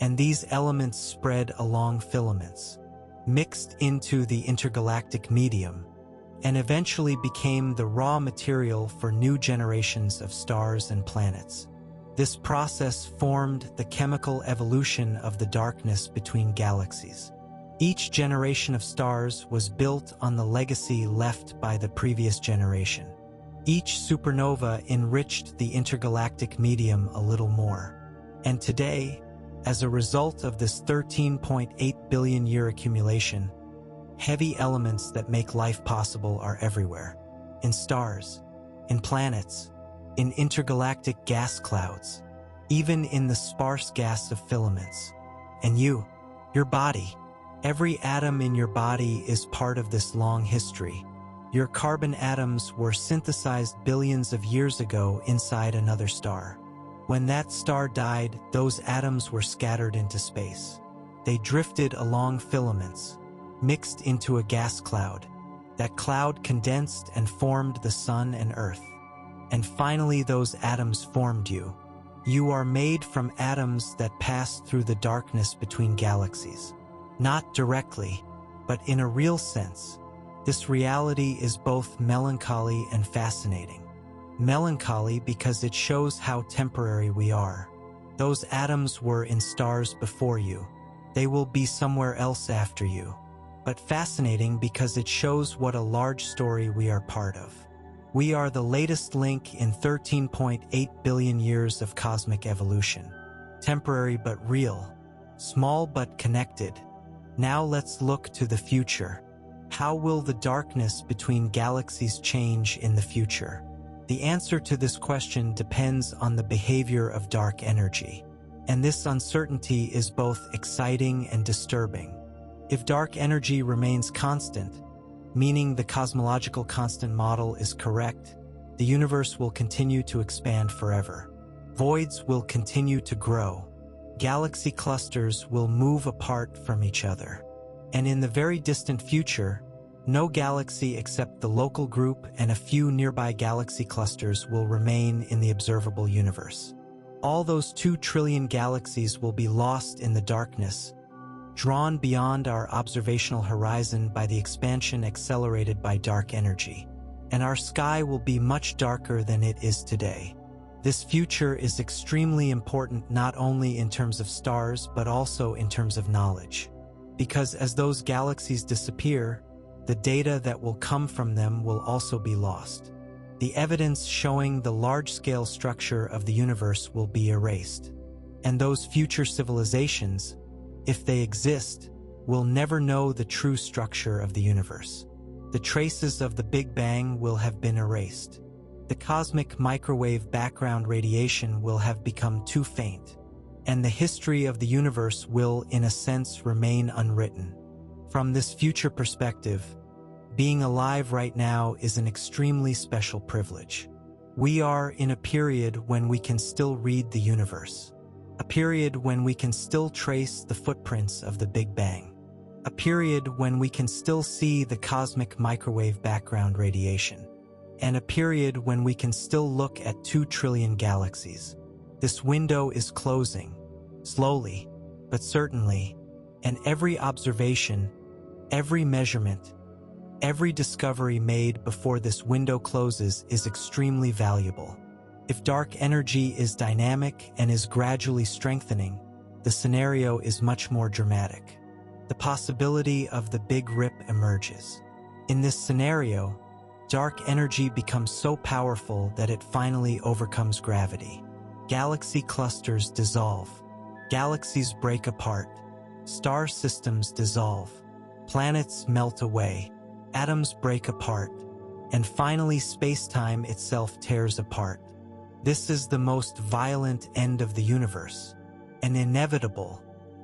And these elements spread along filaments, mixed into the intergalactic medium, and eventually became the raw material for new generations of stars and planets. This process formed the chemical evolution of the darkness between galaxies. Each generation of stars was built on the legacy left by the previous generation. Each supernova enriched the intergalactic medium a little more. And today, as a result of this 13.8 billion year accumulation, heavy elements that make life possible are everywhere. In stars, in planets, in intergalactic gas clouds, even in the sparse gas of filaments. And you, your body, every atom in your body is part of this long history. Your carbon atoms were synthesized billions of years ago inside another star. When that star died, those atoms were scattered into space. They drifted along filaments, mixed into a gas cloud. That cloud condensed and formed the sun and earth. And finally those atoms formed you. You are made from atoms that passed through the darkness between galaxies. Not directly, but in a real sense. This reality is both melancholy and fascinating. Melancholy because it shows how temporary we are. Those atoms were in stars before you. They will be somewhere else after you. But fascinating because it shows what a large story we are part of. We are the latest link in 13.8 billion years of cosmic evolution. Temporary but real. Small but connected. Now let's look to the future. How will the darkness between galaxies change in the future? The answer to this question depends on the behavior of dark energy. And this uncertainty is both exciting and disturbing. If dark energy remains constant, meaning the cosmological constant model is correct, the universe will continue to expand forever. Voids will continue to grow. Galaxy clusters will move apart from each other. And in the very distant future, no galaxy except the local group and a few nearby galaxy clusters will remain in the observable universe. All those 2 trillion galaxies will be lost in the darkness, drawn beyond our observational horizon by the expansion accelerated by dark energy. And our sky will be much darker than it is today. This future is extremely important not only in terms of stars but also in terms of knowledge. Because as those galaxies disappear, the data that will come from them will also be lost. The evidence showing the large-scale structure of the universe will be erased. And those future civilizations, if they exist, will never know the true structure of the universe. The traces of the Big Bang will have been erased. The cosmic microwave background radiation will have become too faint. And the history of the universe will, in a sense, remain unwritten. From this future perspective, being alive right now is an extremely special privilege. We are in a period when we can still read the universe. A period when we can still trace the footprints of the Big Bang. A period when we can still see the cosmic microwave background radiation. And a period when we can still look at 2 trillion galaxies. This window is closing, slowly, but certainly, and every observation, every measurement, every discovery made before this window closes is extremely valuable. If dark energy is dynamic and is gradually strengthening, the scenario is much more dramatic. The possibility of the Big Rip emerges. In this scenario, dark energy becomes so powerful that it finally overcomes gravity. Galaxy clusters dissolve. Galaxies break apart. Star systems dissolve. Planets melt away. Atoms break apart. And finally, space-time itself tears apart. This is the most violent end of the universe, and inevitable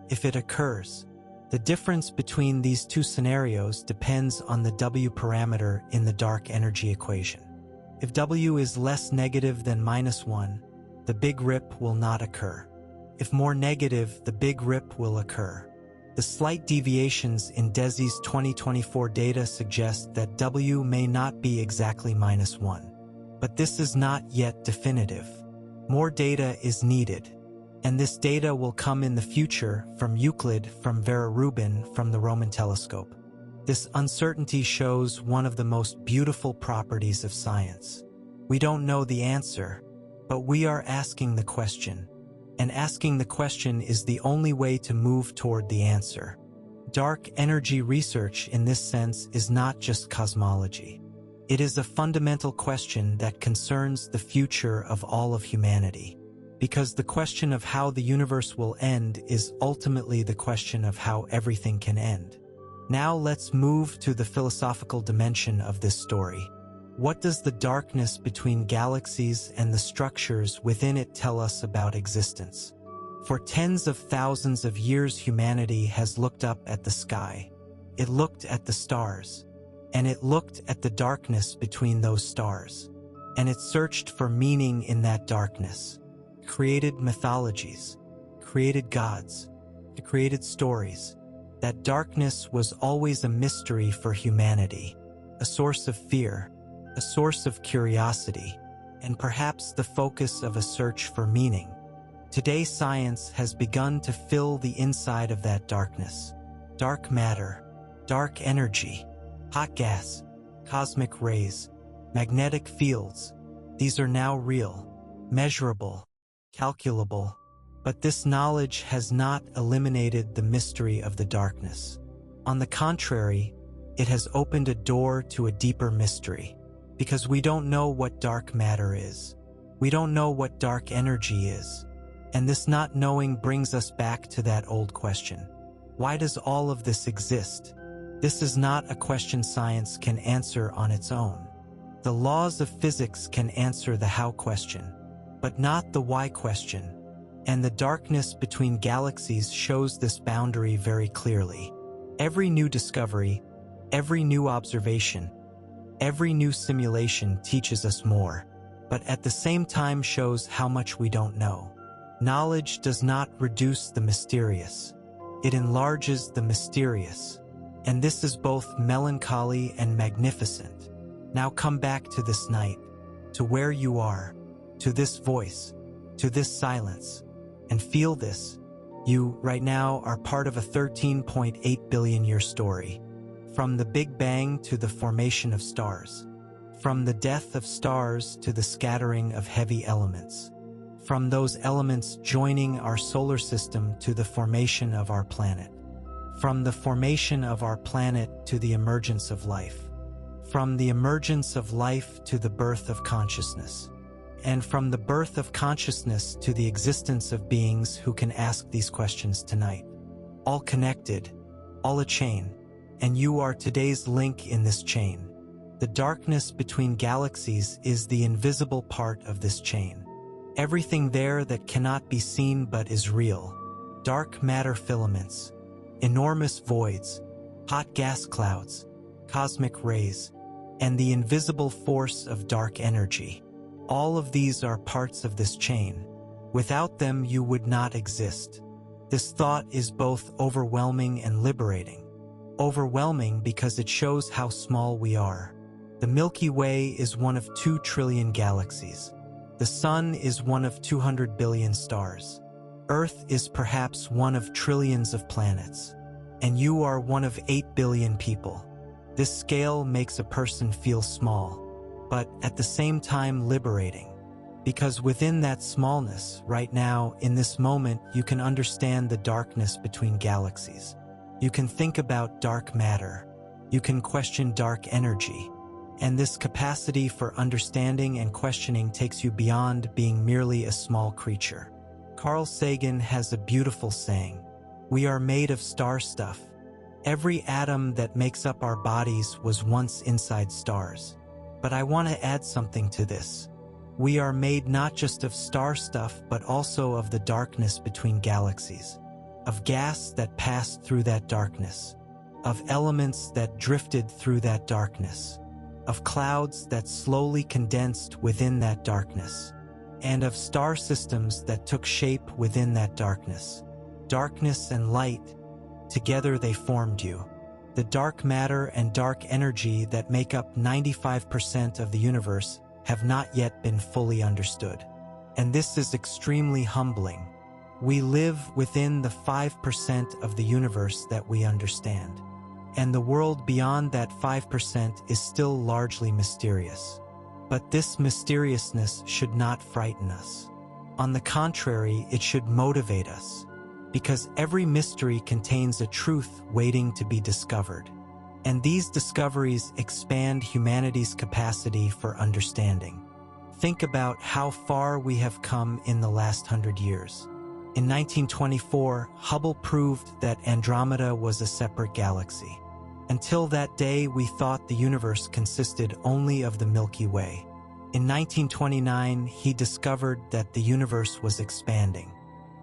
if it occurs. The difference between these two scenarios depends on the W parameter in the dark energy equation. If W is less negative than -1, the Big Rip will not occur. If more negative, the Big Rip will occur. The slight deviations in DESI's 2024 data suggest that W may not be exactly -1. But this is not yet definitive. More data is needed. And this data will come in the future from Euclid, from Vera Rubin, from the Roman telescope. This uncertainty shows one of the most beautiful properties of science. We don't know the answer, but we are asking the question. And asking the question is the only way to move toward the answer. Dark energy research in this sense is not just cosmology. It is a fundamental question that concerns the future of all of humanity. Because the question of how the universe will end is ultimately the question of how everything can end. Now let's move to the philosophical dimension of this story. What does the darkness between galaxies and the structures within it tell us about existence? For tens of thousands of years, humanity has looked up at the sky. It looked at the stars, and it looked at the darkness between those stars, and it searched for meaning in that darkness. Created mythologies, created gods, it created stories. That darkness was always a mystery for humanity, a source of fear, a source of curiosity, and perhaps the focus of a search for meaning. Today, science has begun to fill the inside of that darkness. Dark matter, dark energy, hot gas, cosmic rays, magnetic fields. These are now real, measurable, calculable. But this knowledge has not eliminated the mystery of the darkness. On the contrary, it has opened a door to a deeper mystery. Because we don't know what dark matter is. We don't know what dark energy is. And this not knowing brings us back to that old question. Why does all of this exist? This is not a question science can answer on its own. The laws of physics can answer the how question, but not the why question. And the darkness between galaxies shows this boundary very clearly. Every new discovery, every new observation, every new simulation teaches us more, but at the same time shows how much we don't know. Knowledge does not reduce the mysterious. It enlarges the mysterious. And this is both melancholy and magnificent. Now come back to this night, to where you are, to this voice, to this silence, and feel this. You, right now, are part of a 13.8 billion year story. From the Big Bang to the formation of stars. From the death of stars to the scattering of heavy elements. From those elements joining our solar system to the formation of our planet. From the formation of our planet to the emergence of life. From the emergence of life to the birth of consciousness. And from the birth of consciousness to the existence of beings who can ask these questions tonight. All connected, all a chain. And you are today's link in this chain. The darkness between galaxies is the invisible part of this chain. Everything there that cannot be seen but is real. Dark matter filaments, enormous voids, hot gas clouds, cosmic rays, and the invisible force of dark energy. All of these are parts of this chain. Without them, you would not exist. This thought is both overwhelming and liberating. Overwhelming because it shows how small we are. The Milky Way is one of 2 trillion galaxies. The Sun is one of 200 billion stars. Earth is perhaps one of trillions of planets. And you are one of 8 billion people. This scale makes a person feel small, but at the same time liberating. Because within that smallness, right now, in this moment, you can understand the darkness between galaxies. You can think about dark matter. You can question dark energy. And this capacity for understanding and questioning takes you beyond being merely a small creature. Carl Sagan has a beautiful saying, "We are made of star stuff." Every atom that makes up our bodies was once inside stars. But I want to add something to this. We are made not just of star stuff, but also of the darkness between galaxies, of gas that passed through that darkness, of elements that drifted through that darkness, of clouds that slowly condensed within that darkness, and of star systems that took shape within that darkness. Darkness and light, together they formed you. The dark matter and dark energy that make up 95% of the universe have not yet been fully understood. And this is extremely humbling. We live within the 5% of the universe that we understand. And the world beyond that 5% is still largely mysterious. But this mysteriousness should not frighten us. On the contrary, it should motivate us, because every mystery contains a truth waiting to be discovered. And these discoveries expand humanity's capacity for understanding. Think about how far we have come in the last 100 years. In 1924, Hubble proved that Andromeda was a separate galaxy. Until that day, we thought the universe consisted only of the Milky Way. In 1929, he discovered that the universe was expanding.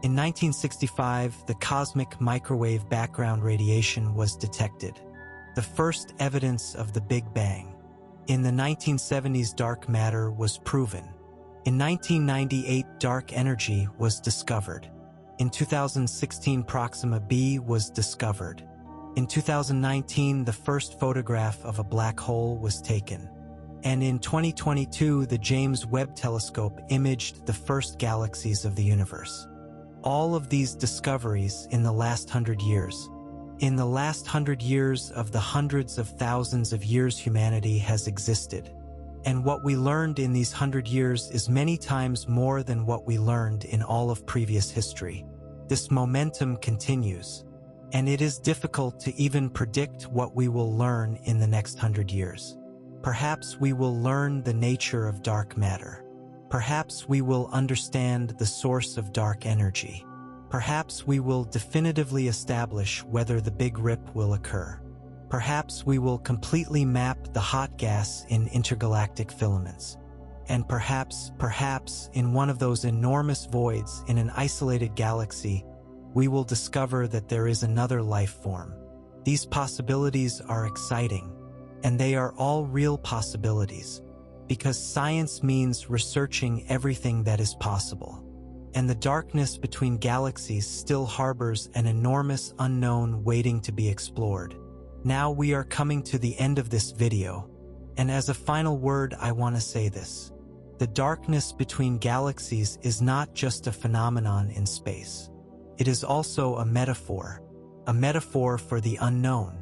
In 1965, the cosmic microwave background radiation was detected, the first evidence of the Big Bang. In the 1970s, dark matter was proven. In 1998, dark energy was discovered. In 2016, Proxima b was discovered. In 2019, the first photograph of a black hole was taken. And in 2022, the James Webb Telescope imaged the first galaxies of the universe. All of these discoveries in the last 100 years. In the last 100 years of the hundreds of thousands of years humanity has existed. And what we learned in these 100 years is many times more than what we learned in all of previous history. This momentum continues, and it is difficult to even predict what we will learn in the next 100 years. Perhaps we will learn the nature of dark matter. Perhaps we will understand the source of dark energy. Perhaps we will definitively establish whether the Big Rip will occur. Perhaps we will completely map the hot gas in intergalactic filaments. And perhaps in one of those enormous voids in an isolated galaxy, we will discover that there is another life form. These possibilities are exciting, and they are all real possibilities, because science means researching everything that is possible. And the darkness between galaxies still harbors an enormous unknown waiting to be explored. Now we are coming to the end of this video, and as a final word, I want to say this. The darkness between galaxies is not just a phenomenon in space. It is also a metaphor for the unknown,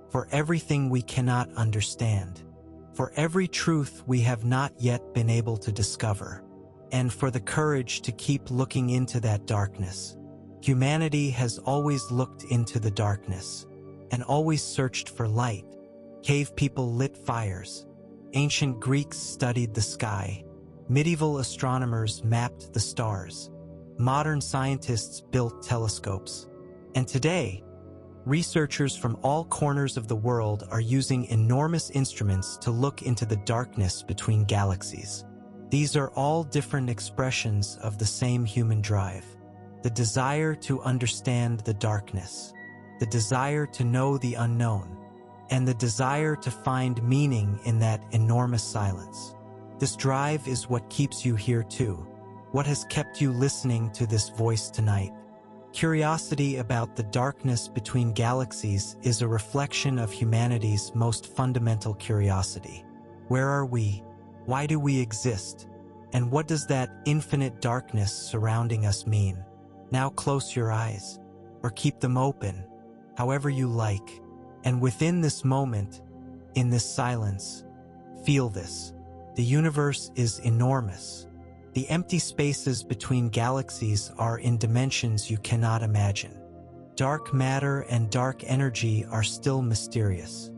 for everything we cannot understand, for every truth we have not yet been able to discover, and for the courage to keep looking into that darkness. Humanity has always looked into the darkness, and always searched for light. Cave people lit fires. Ancient Greeks studied the sky. Medieval astronomers mapped the stars. Modern scientists built telescopes. And today, researchers from all corners of the world are using enormous instruments to look into the darkness between galaxies. These are all different expressions of the same human drive. The desire to understand the darkness, the desire to know the unknown, and the desire to find meaning in that enormous silence. This drive is what keeps you here too. What has kept you listening to this voice tonight? Curiosity about the darkness between galaxies is a reflection of humanity's most fundamental curiosity. Where are we? Why do we exist? And what does that infinite darkness surrounding us mean? Now close your eyes, or keep them open, however you like. And within this moment, in this silence, feel this. The universe is enormous. The empty spaces between galaxies are in dimensions you cannot imagine. Dark matter and dark energy are still mysterious,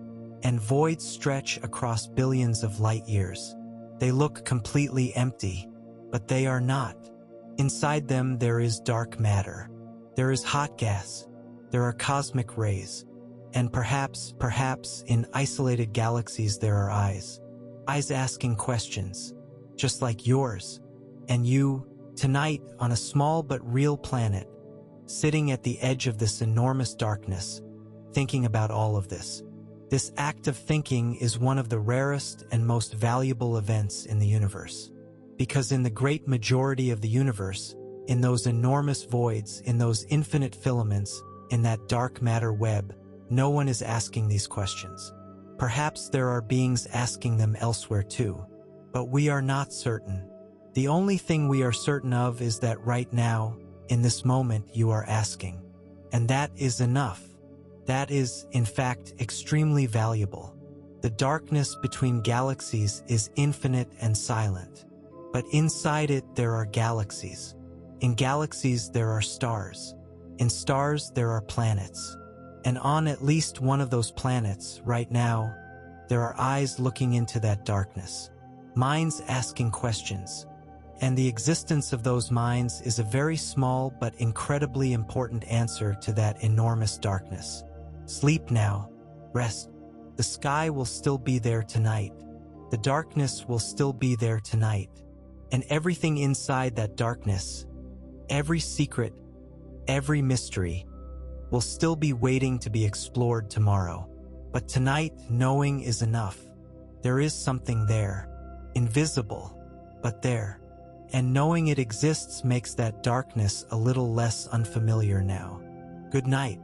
and voids stretch across billions of light years. They look completely empty, but they are not. Inside them there is dark matter. There is hot gas. There are cosmic rays. And perhaps in isolated galaxies there are eyes. Eyes asking questions. just like yours. And you, tonight, on a small but real planet, sitting at the edge of this enormous darkness, thinking about all of this. This act of thinking is one of the rarest and most valuable events in the universe. Because in the great majority of the universe, in those enormous voids, in those infinite filaments, in that dark matter web, no one is asking these questions. Perhaps there are beings asking them elsewhere too, but we are not certain. The only thing we are certain of is that right now, in this moment, you are asking. And that is enough. That is, in fact, extremely valuable. The darkness between galaxies is infinite and silent. But inside it, there are galaxies. In galaxies, there are stars. In stars, there are planets. And on at least one of those planets, right now, there are eyes looking into that darkness. Minds asking questions. And the existence of those minds is a very small but incredibly important answer to that enormous darkness. Sleep now. Rest. The sky will still be there tonight. The darkness will still be there tonight. And everything inside that darkness, every secret, every mystery, will still be waiting to be explored tomorrow. But tonight, knowing is enough. There is something there. Invisible, but there. And knowing it exists makes that darkness a little less unfamiliar now. Good night.